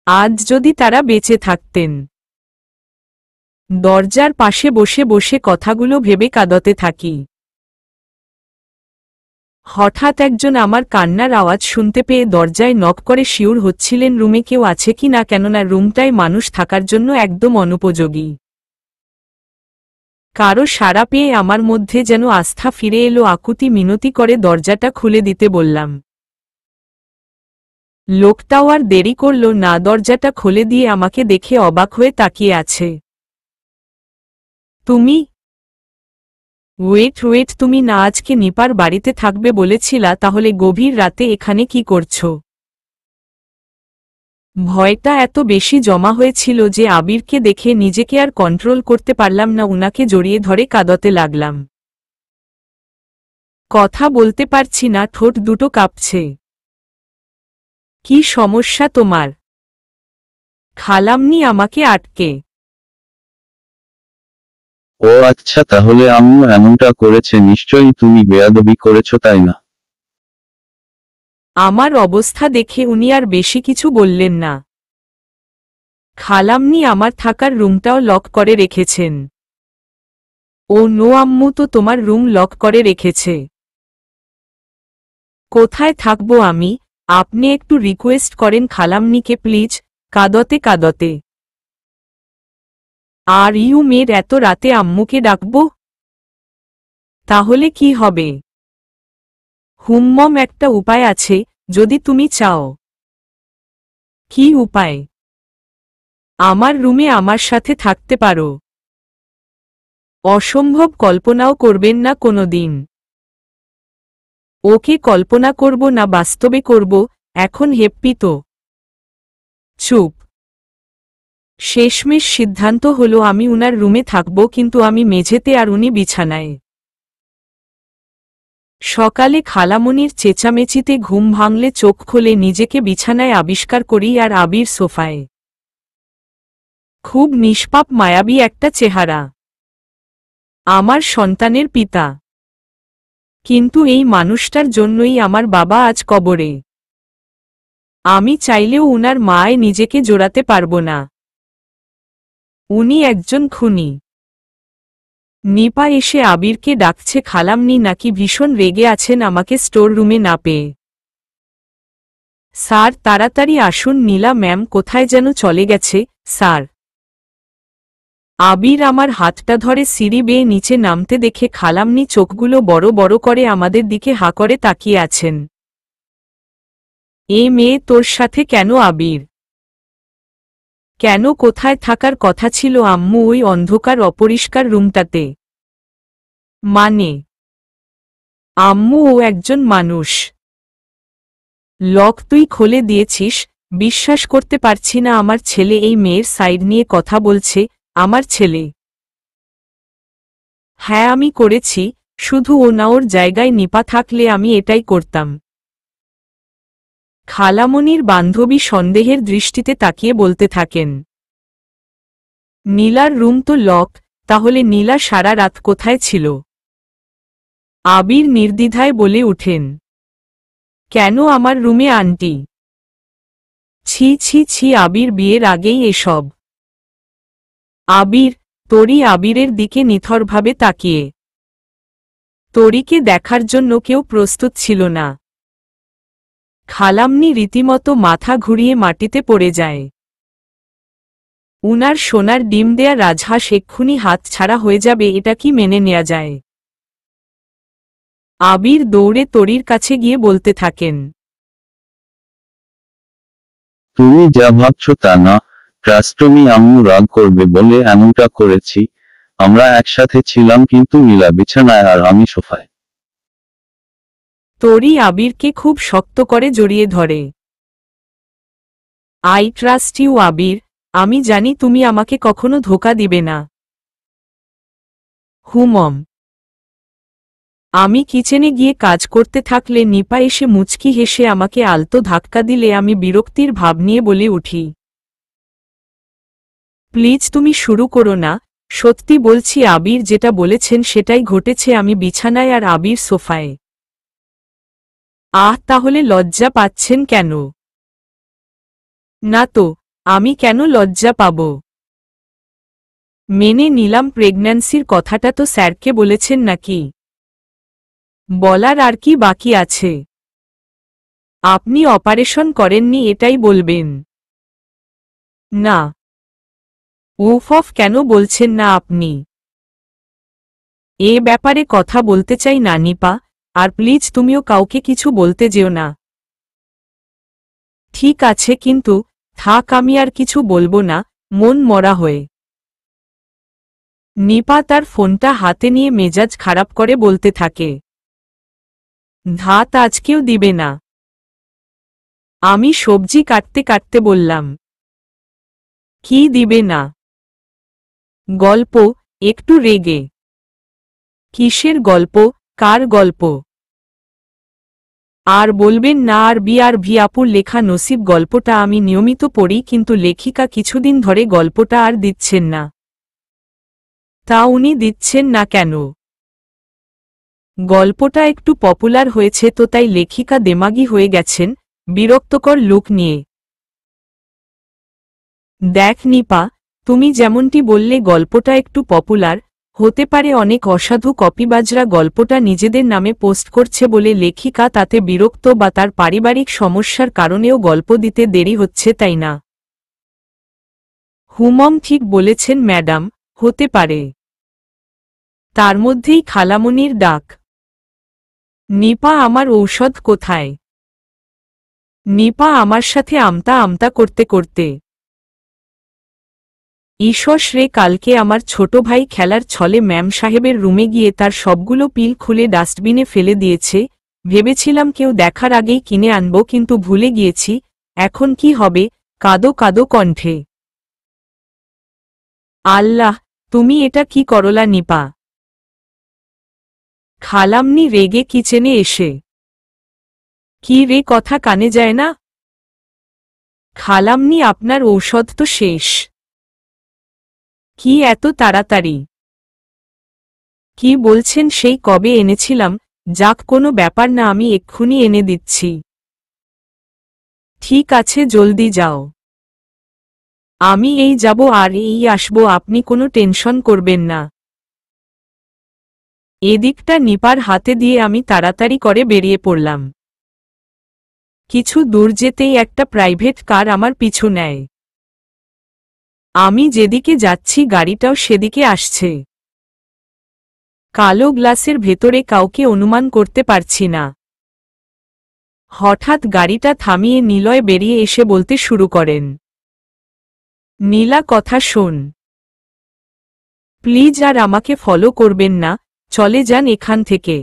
আজ যদি তারা বেঁচে থাকতেন। দরজার পাশে বসে বসে কথাগুলো ভেবে কাঁদতে থাকি। হঠাৎ একজন আমার কান্নার আওয়াজ শুনতে পেয়ে দরজায় নক করে শিওর হচ্ছিলেন রুমে কেউ আছে কি না, কেননা রুমটায় মানুষ থাকার জন্য একদম অনুপযোগী। কারো সাড়া পেয়ে আমার মধ্যে যেন আস্থা ফিরে এলো। আকুতি মিনতি করে দরজাটা খুলে দিতে বললাম। লোকটাও আর দেরি করল না, দরজাটা খুলে দিয়ে আমাকে দেখে অবাক হয়ে তাকিয়ে আছে। তুমি? ওয়েট, তুমি না আজকে নিপার বাড়িতে থাকবে বলেছিলা, তাহলে গভীর রাতে এখানে কি করছো? ভয়টা এত বেশি জমা হয়েছিল যে আবিরকে দেখে নিজেকে আর কন্ট্রোল করতে পারলাম না। উনাকে জড়িয়ে ধরে কাঁদতে লাগলাম। কথা বলতে পারছি না, ঠোঁট দুটো কাঁপছে। কি সমস্যা তোমার? খালামনি আমাকে আটকে। ও আচ্ছা, তাহলে আম্মু এমনটা করেছে, নিশ্চয়ই তুমি বেয়াদবি করেছো, তাই না? আমার অবস্থা দেখে উনি আর বেশি কিছু বললেন না। খালামনি আমার থাকার রুমটাও লক করে রেখেছেন। ও নো আম্মু, তো তোমার রুম লক করে রেখেছে। কোথায় থাকবো আমি? আপনি একটু রিকোয়েস্ট করেন খালামনিকে প্লিজ। কাঁদতে। আর ইউ মেড, এত রাতে আম্মুকে ডাকবো? তাহলে কি হবে? হুম্মম, একটা উপায় আছে, যদি তুমি চাও। কি উপায়? আমার রুমে আমার সাথে থাকতে পারো। অসম্ভব, কল্পনাও করবেন না কোনোদিন। ওকে কল্পনা করব না বাস্তবে করব, এখন হেপ্পি তো। চুপ। শেষমেশ সিদ্ধান্ত হলো আমি উনার রুমে থাকব, কিন্তু আমি মেঝেতে আর উনি বিছানায়। সকালে খালামনির চেঁচামেচিতে ঘুম ভাঙলে চোখ খুলে নিজেকে বিছানায় আবিষ্কার করি, আর আবির সোফায়। খুব নিষ্পাপ মায়াবী একটা চেহারা। আমার সন্তানের পিতা। কিন্তু এই মানুষটার জন্যই আমার বাবা আজ কবরে। আমি চাইলেও উনার মায় নিজেকে জোড়াতে পারব না। উনি একজন খুনি। নিপা এসে আবিরকে ডাকছে। খালামনি নাকি ভীষণ রেগে আছেন আমাকে স্টোর রুমে না পেয়ে। স্যার, তাড়াতাড়ি আসুন, নীলা ম্যাম কোথায় যেন চলে গেছে স্যার। আবির আমার হাতটা ধরে সিঁড়ি বেয়ে নিচে নামতে দেখে খালামনি চোখগুলো বড় বড় করে আমাদের দিকে হা করে তাকিয়ে আছেন। এ মেয়ে তোর সাথে কেন আবির? কেন, কোথায় থাকার কথা ছিল আম্মু ওই অন্ধকার অপরিষ্কার রুমটাতে? মানে? আম্মু ও একজন মানুষ। লক তুই খুলে দিয়েছিস? বিশ্বাস করতে পারছি না আমার ছেলে এই মেয়ের সাইড নিয়ে কথা বলছে। আমার ছেলে? হ্যাঁ আমি করেছি, শুধু ও না, ওর জায়গায় নিপা থাকলে আমি এটাই করতাম। খালামনির বান্ধবী সন্দেহের দৃষ্টিতে তাকিয়ে বলতে থাকেন, নীলার রুম তো লক, তাহলে নীলা সারা রাত কোথায় ছিল? আবির নির্দ্বিধায় বলে উঠেন, কেন আমার রুমে আন্টি? ছি আবির, বিয়ের আগেই এসব। আবির, তরি আবিরের দিকে নিথরভাবে তাকিয়ে। তরিকে দেখার জন্য কেউ প্রস্তুত ছিল না। খালামনি রীতিমতো মাথা ঘুরিয়ে মাটিতে পড়ে যায়। উনার সোনার ডিম দেয়া রাজহাঁস এক্ষুনি হাত ছাড়া হয়ে যাবে, এটা কি মেনে নেওয়া যায়? আবির দৌড়ে তরির কাছে গিয়ে বলতে থাকেন, তুমি যা ভাবছো তা না, ট্রাস্টমি আম্মু রাগ করবে বলে এমনটা করেছি। আমরা একসাথে ছিলাম কিন্তু নীলা বিছানায় আর আমি সোফায়। তরি আবিরকে খুব শক্ত করে জড়িয়ে ধরে। আই ট্রাস্ট ইউ আবির, আমি জানি তুমি আমাকে কখনো ধোঁকা দিবে না। হুমম। আমি কিচেনে গিয়ে কাজ করতে থাকলে নিপা এসে মুচকি হেসে আমাকে আলতো ধাক্কা দিলে আমি বিরক্তির ভাব নিয়ে বলে উঠি, প্লিজ তুমি শুরু করো না, সত্যি বলছি আবির যেটা বলেছেন সেটাই ঘটেছে, আমি বিছানায় আর আবির সোফায়। তাহলে লজ্জা পাচ্ছেন কেন? না তো, আমি কেন লজ্জা পাব? মেনে নিলাম প্রেগন্যান্সির কথাটা তো স্যারকে বলেছেন নাকি? বলার আর কি বাকি আছে? আপনি অপারেশন করেননি এটাই বলবেন। না। উফ অফ কেন বলছেন না আপনি? এ ব্যাপারে কথা বলতে চাই না নিপা, আর প্লিজ তুমিও কাউকে কিছু বলতে যেও না। ঠিক আছে কিন্তু থাক, আমি আর কিছু বলবো না, মন মরা হয়ে। নিপা তার ফোনটা হাতে নিয়ে মেজাজ খারাপ করে বলতে থাকে, ধাত আজকেও দিবে না? আমি সবজি কাটতে কাটতে বললাম, কি দিবে না? গল্প, একটু রেগে। কিসের গল্প? কার গল্প? আর বলবেন না, আর ভি আপুর লেখা নসিব গল্পটা আমি নিয়মিত পড়ি, কিন্তু লেখিকা কিছুদিন ধরে গল্পটা আর দিচ্ছেন না। তা উনি দিচ্ছেন না কেন? গল্পটা একটু পপুলার হয়েছে তো তাই লেখিকা দেমাগী হয়ে গেছেন, বিরক্তকর লুক নিয়ে। দেখ নিপা, তুমি যেমনটি বললে গল্পটা একটু পপুলার হতে পারে, অনেক অসাধু কপিবাজরা গল্পটা নিজেদের নামে পোস্ট করছে বলে লেখিকা তাতে বিরক্ত, বা তার পারিবারিক সমস্যার কারণেও গল্প দিতে দেরি হচ্ছে, তাই না? হুমম ঠিক বলেছেন ম্যাডাম, হতে পারে। তার মধ্যেই খালামণির ডাক, নিপা আমার ঔষধ কোথায়? নিপা আমার সাথে আমতা আমতা করতে করতে, ঈশ্বর রে, কালকে আমার ছোট ভাই খেলার ছলে ম্যাম সাহেবের রুমে গিয়ে তার সবগুলো পিল খুলে ডাস্টবিনে ফেলে দিয়েছে, ভেবেছিলাম কেউ দেখার আগেই কিনে আনব কিন্তু ভুলে গিয়েছি, এখন কি হবে? কাদো কাদো কণ্ঠে, আল্লাহ, তুমি এটা কি করলা নিপা? খালামনি রেগে কিচেনে এসে, কি রে, কথা কানে যায় না? খালামনি আপনার ঔষধ তো শেষ। কি এত তাড়াতাড়ি? কি বলছেন, সেই কবে এনেছিলাম, যাক কোনো ব্যাপার না, আমি এক্ষুনি এনে দিচ্ছি। ঠিক আছে জলদি যাও। আমি এই যাব আর এই আসব, আপনি কোনো টেনশন করবেন না। এদিকটা নিপার হাতে দিয়ে আমি তাড়াতাড়ি করে বেরিয়ে পড়লাম। কিছু দূর যেতেই একটা প্রাইভেট কার আমার পিছু নেয়। আমি যেদিকে যাচ্ছি গাড়িটাও সেদিকে আসছে। কালো গ্লাসের ভেতরে কাউকে অনুমান করতে পারছি না। হঠাৎ গাড়িটা থামিয়ে নিলয় বেরিয়ে এসে বলতে শুরু করেন, নীলা কথা শোন, প্লিজ আর আমাকে ফলো করবেন না, চলে যান এখান থেকে।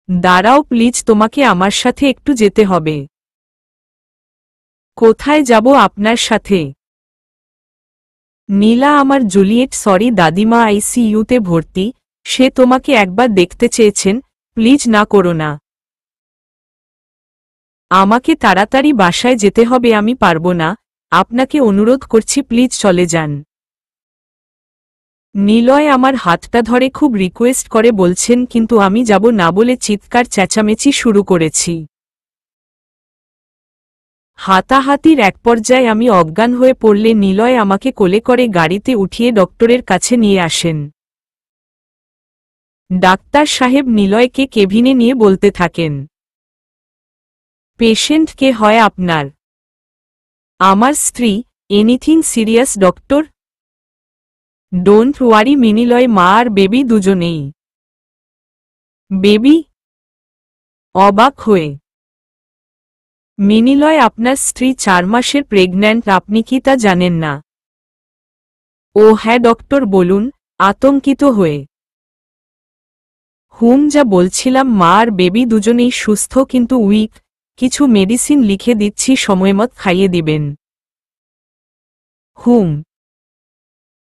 দাঁড়াও প্লিজ, তোমাকে আমার সাথে একটু যেতে হবে। কোথায় যাব আপনার সাথে? নীলা আমার জুলিয়েট, সরি দাদিমা আইসিইউতে ভর্তি, সে তোমাকে একবার দেখতে চেয়েছেন, প্লিজ না করো না। আমাকে তাড়াতাড়ি বাসায় যেতে হবে, আমি পারবো না, আপনাকে অনুরোধ করছি প্লিজ চলে যান। নিলয় আমার হাতটা ধরে খুব রিকোয়েস্ট করে বলছেন, কিন্তু আমি যাব না বলে চিৎকার চেঁচামেচি শুরু করেছি। হাতাহাতির এক পর্যায়ে আমি অজ্ঞান হয়ে পড়লে নিলয় আমাকে কোলে করে গাড়িতে উঠিয়ে ডক্টরের কাছে নিয়ে আসেন। ডাক্তার সাহেব নিলয়কে কেবিনে নিয়ে বলতে থাকেন, পেশেন্ট কে হয় আপনার? আমার স্ত্রী। Anything serious doctor? Don't worry মিনিলয় মা আর বেবি দুজনেই। বেবি? অবাক হয়ে। মিনিলয় আপনার স্ত্রী 4 মাসের প্রেগন্যান্ট, আপনি কি তা জানেন না? ও হ্যাঁ ডক্টর, বলুন, আতঙ্কিত হয়ে। যা বলছিলাম, মা আর বেবি দুজনেই সুস্থ কিন্তু উইক। কিছু মেডিসিন লিখে দিচ্ছি, সময়মত খাইয়ে দিবেন।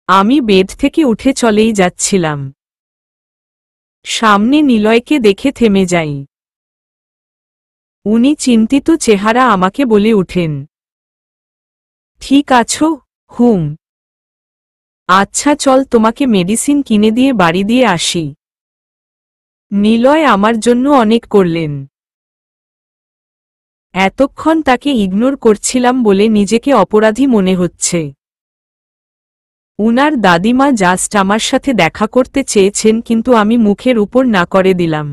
আমি বেড থেকে উঠে চলেই যাচ্ছিলাম। সামনে নিলয়কে দেখে থেমে যাই। উনি চিন্তিত চেহারা আমাকে বলে উঠেন, ঠিক আছো? আচ্ছা চল, তোমাকে মেডিসিন কিনে দিয়ে বাড়ি দিয়ে আসি। নিলয় আমার জন্য অনেক করলেন। এতক্ষণ তাকে ইগনোর করছিলাম বলে নিজেকে অপরাধী মনে হচ্ছে। উনার দাদিমা জাস্ট আমার সাথে দেখা করতে চেয়েছেন, কিন্তু আমি মুখের উপর না করে দিলাম।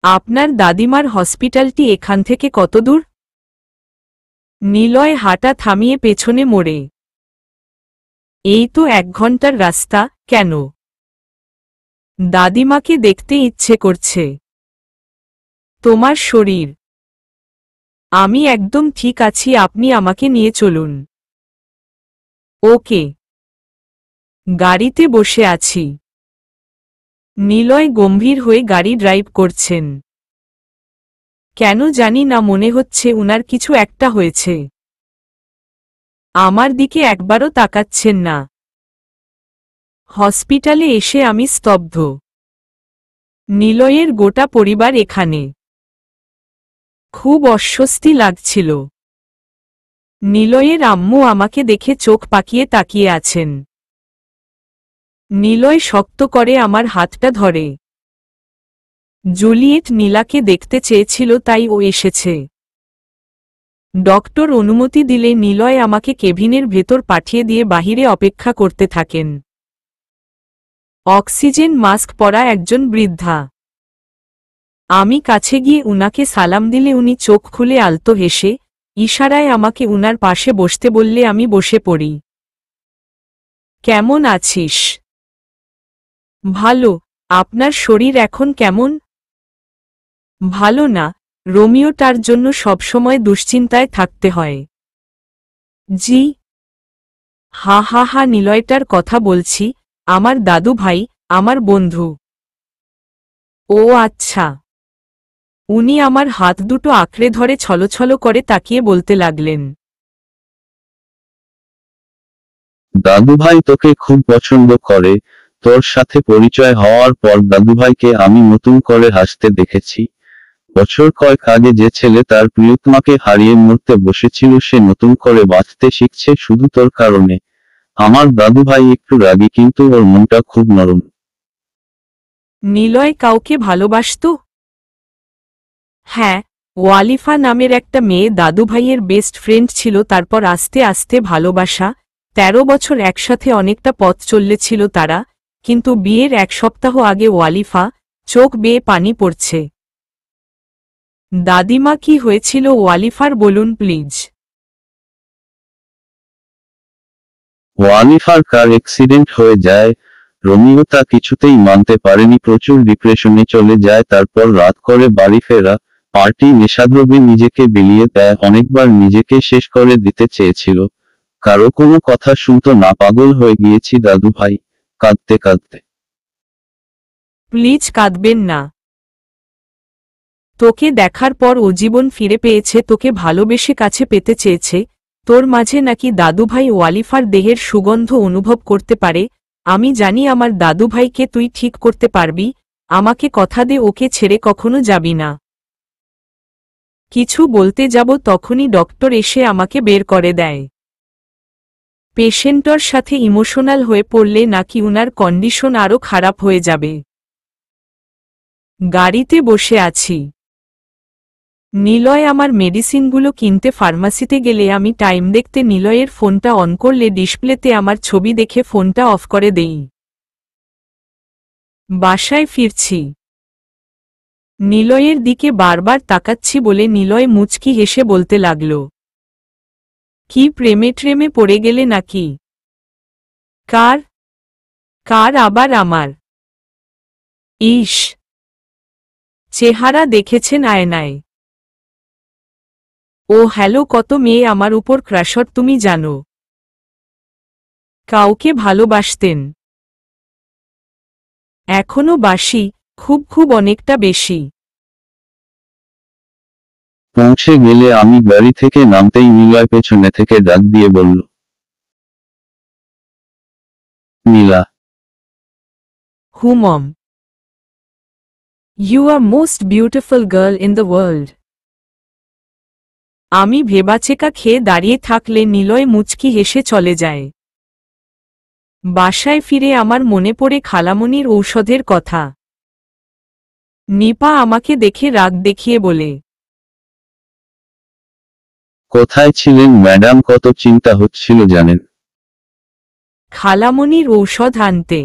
আপনার দাদিমার হসপিটালটি এখান থেকে কত দূর? নিলয় হাঁটা থামিয়ে পেছনে মোড়ে। এই তো 1 ঘন্টার রাস্তা। কেন? দাদিমাকে দেখতে ইচ্ছে করছে। তোমার শরীর? আমি একদম ঠিক আছি, আপনি আমাকে নিয়ে চলুন। ওকে। গাড়িতে বসে আছি। নিলয় গম্ভীর হয়ে গাড়ি ড্রাইভ করছেন। কেন জানি না মনে হচ্ছে উনার কিছু একটা হয়েছে। আমার দিকে একবারও তাকাচ্ছেন না। হসপিটালে এসে আমি স্তব্ধ। নিলয়ের গোটা পরিবার এখানে। খুব অস্বস্তি লাগছিল। নিলয়ের আম্মু আমাকে দেখে চোখ পাকিয়ে তাকিয়ে আছেন। নিলয় শক্ত করে আমার হাতটা ধরে। জুলিয়েট নীলাকে দেখতে চেয়েছিল, তাই ও এসেছে। ডক্টর অনুমতি দিলে নিলয় আমাকে কেবিনের ভেতর পাঠিয়ে দিয়ে বাহিরে অপেক্ষা করতে থাকেন। অক্সিজেন মাস্ক পরা একজন বৃদ্ধা। আমি কাছে গিয়ে উনাকে সালাম দিলে উনি চোখ খুলে আলতো হেসে ইশারায় আমাকে উনার পাশে বসতে বললে আমি বসে পড়ি। কেমন আছিস? ভালো। আপনার শরীর এখন কেমন? ভালো না, রোমিওটার জন্য সবসময় দুশ্চিন্তায় থাকতে হয়। জি। হা হা হা, নিলয়টার কথা বলছি, আমার দাদু ভাই, আমার বন্ধু। ও আচ্ছা। উনি আমার হাত দুটো আঁকড়ে ধরে ছলছল করে তাকিয়ে বলতে লাগলেন, দাদুভাই তোকে খুব পছন্দ করে। তোর সাথে পরিচয় হওয়ার পর দাদুভাইকে আমি নতুন করে হাসতে দেখেছি। বছর কয়েক আগে যে ছেলে তার প্রিয়তমাকে হারিয়ে মরতে বসেছিল, সে নতুন করে বাঁচতে শিখছে শুধু তোর কারণে। আমার দাদুভাই একটু রাগী, কিন্তু ওর মনটা খুব নরম। নিলয় কাউকে ভালোবাসত? হ্যাঁ, ওয়ালিফা নামের একটা মেয়ে দাদুভাইয়ের বেস্ট ফ্রেন্ড ছিল। তারপর আস্তে আস্তে ভালোবাসা। 13 বছর একসাথে অনেকটা পথ চললেছিল তারা, কিন্তু বিয়ের 1 সপ্তাহ আগে ওয়ালিফা চোখ বেয়ে পানি পড়ছে। দাদিমা, কি হয়েছিল ওয়ালিফার, বলুন প্লিজ। ওয়ালিফার কার অ্যাক্সিডেন্ট হয়ে যায়। রোমিও তা কিছুতেই মানতে পারেনি, প্রচুর ডিপ্রেশনে চলে যায়। তারপর রাত করে বাড়ি ফেরা, পার্টি, নেশাদ্রব্যে নিজেকে বিলিয়ে দেয়। অনেকবার নিজেকে শেষ করে দিতে চেয়েছিল, কারো কোনো কথা শুনতো না। পাগল হয়ে গিয়েছি দাদু ভাই, কাঁদতে কাঁদতে। প্লিজ কাঁদবেন না। তোকে দেখার পর ও জীবন ফিরে পেয়েছে, তোকে ভালোবেসে কাছে পেতে চেয়েছে। তোর মাঝে নাকি দাদুভাই ওয়ালিফার দেহের সুগন্ধ অনুভব করতে পারে। আমি জানি আমার দাদুভাইকে তুই ঠিক করতে পারবি। আমাকে কথা দে, ওকে ছেড়ে কখনো যাবি না। কিছু বলতে যাব তখনই ডক্টর এসে আমাকে বের করে দেয়। পেশেন্টর সাথে ইমোশনাল হয়ে পড়লে নাকি উনার কন্ডিশন আরও খারাপ হয়ে যাবে। গাড়িতে বসে আছি। নিলয় আমার মেডিসিনগুলো কিনতে ফার্মাসিতে গেলে আমি টাইম দেখতে নিলয়ের ফোনটা অন করলে ডিসপ্লেতে আমার ছবি দেখে ফোনটা অফ করে দেই। বাসায় ফিরছি। নিলয়ের দিকে বারবার তাকাচ্ছি বলে নিলয় মুচকি হেসে বলতে লাগল, কি প্রেমে ট্রেমে পড়ে গেলে নাকি? কার? কার আবার আমার? ইস, চেহারা দেখেছেন আয়নায়? ও হ্যালো, কত মেয়ে আমার উপর ক্রাশর তুমি জানো? কাউকে ভালোবাসতেন? এখনো বাসি, খুব খুব অনেকটা বেশি। পৌঁছে গেলে আমি গাড়ি থেকে নামতেই নিলয় পেছনে থেকে ডাক দিয়ে বলল, নীলা। হু মম, you are most beautiful girl in the world. আমি ভেবাচেকা খেয়ে দাঁড়িয়ে থাকলে নিলয় মুচকি হেসে চলে যায়। বাসায় ফিরে আমার মনে পড়ে খালামণির ঔষধের কথা। নিপা আমাকে দেখে রাগ দেখিয়ে বলে, কোথায় ছিলেন ম্যাডাম? কত চিন্তা হচ্ছিল জানেন? খালামণির ঔষধ আনতে।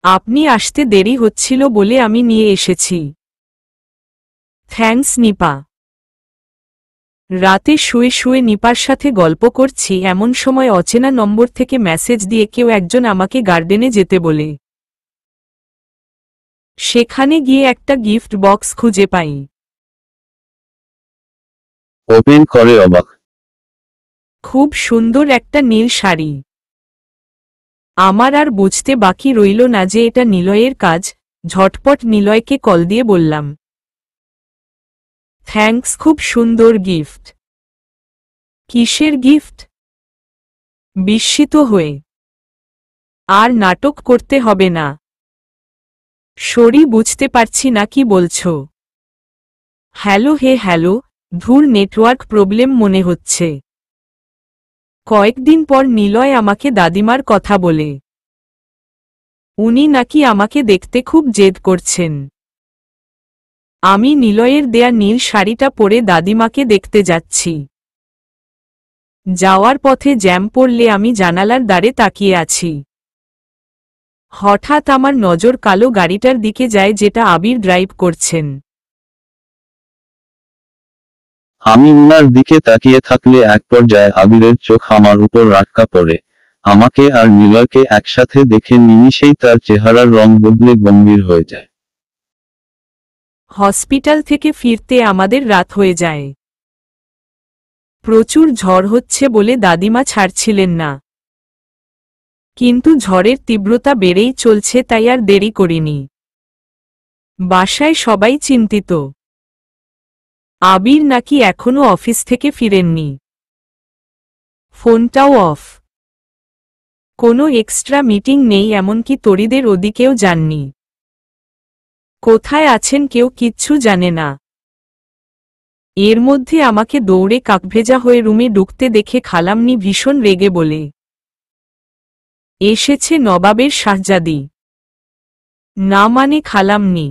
আপনি আসতে দেরি হচ্ছিল বলে আমি নিয়ে এসেছি। থ্যাঙ্কস নিপা। রাতে শুয়ে শুয়ে নিপার সাথে গল্প করছি এমন সময় অচেনা নম্বর থেকে মেসেজ দিয়ে কেউ একজন আমাকে গার্ডেনে যেতে বলে। সেখানে গিয়ে একটা গিফট বক্স খুঁজে পাই। ওপেন করে অবাক। খুব সুন্দর একটা নীল শাড়ি। আমার আর বুঝতে বাকি রইল না যে এটা নিলয়ের কাজ। ঝটপট নিলয়কে কল দিয়ে বললাম, থ্যাঙ্কস, খুব সুন্দর গিফট। কিসের গিফট? বিস্মিত হয়ে, আর নাটক করতে হবে না। সরি, বুঝতে পারছি না কি বলছো। হ্যালো হে হ্যালো, ধুর নেটওয়ার্ক প্রবলেম মনে হচ্ছে। কয়েকদিন পর নিলয় আমাকে দাদিমার কথা বলে। উনি নাকি আমাকে দেখতে খুব জেদ করছেন। আমি নিলয়ের দেয়া নীল শাড়িটা পরে দাদিমাকে দেখতে যাচ্ছি। যাওয়ার পথে জ্যাম পড়লে আমি জানালার দ্বারে তাকিয়ে আছি। হঠাৎ আমার নজর কালো গাড়িটার দিকে যায় যেটা আবির ড্রাইভ করছেন। আমি উনার দিকে তাকিয়ে থাকলে এক পর্যায়ে আবিরের চোখ আমার উপর আটকা পড়ে। আমাকে আর নিলয়কে একসাথে দেখে নিমিষেই তার চেহারার রং বদলে গম্ভীর হয়ে যায়। হসপিটাল থেকে ফিরতে আমাদের রাত হয়ে যায়। প্রচুর ঝড় হচ্ছে বলে দাদিমা ছাড়ছিলেন না। কিন্তু ঝড়ের তীব্রতা বেড়েই চলছে, তাই আর দেরি করিনি। বাসায় সবাই চিন্তিত। আবির নাকি এখনো অফিস থেকে ফিরেননি। ফোনটাও অফ। কোনো এক্সট্রা মিটিং নেই, এমনকি তরিদের ওদিকেও যাননি। কোথায় আছেন কেউ কিচ্ছু জানে না। এর মধ্যে আমাকে দৌড়ে কাকভেজা হয়ে রুমে ঢুকতে দেখে খালামনি ভীষণ রেগে বলে, এসেছে নবাবের শাহজাদি। না মানে খালামনি,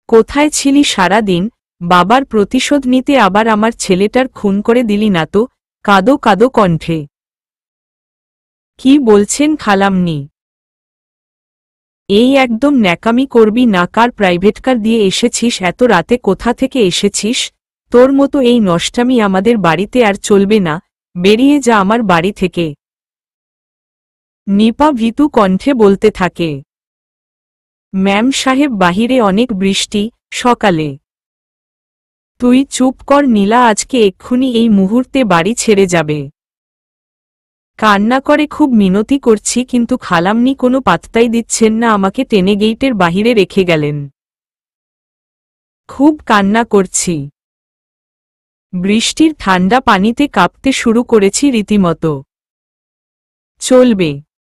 কোথায় ছিলি সারাদিন? বাবার প্রতিশোধ নিতে আবার আমার ছেলেটার খুন করে দিলি না তো? কাঁদো কাঁদো কণ্ঠে। কি বলছেন খালামনি? এই একদম ন্যাকামি করবি না। কার প্রাইভেট কার দিয়ে এসেছিস? এত রাতে কোথা থেকে এসেছিস? তোর মতো এই নষ্টামি আমাদের বাড়িতে আর চলবে না, বেরিয়ে যা আমার বাড়ি থেকে। নিপা ভীতু কণ্ঠে বলতে থাকে, ম্যাম সাহেব, বাহিরে অনেক বৃষ্টি, সকালে। তুই চুপ কর নীলা, আজকে এক্ষুনি এই মুহূর্তে বাড়ি ছেড়ে যাবে। কান্না করে খুব মিনতি করছি, কিন্তু খালামনি কোনো পাত্তাই দিচ্ছেন না, আমাকে টেনে গেইটের বাহিরে রেখে গেলেন। খুব কান্না করছি। বৃষ্টির ঠান্ডা পানিতে কাঁপতে শুরু করেছি রীতিমতো। চলবে।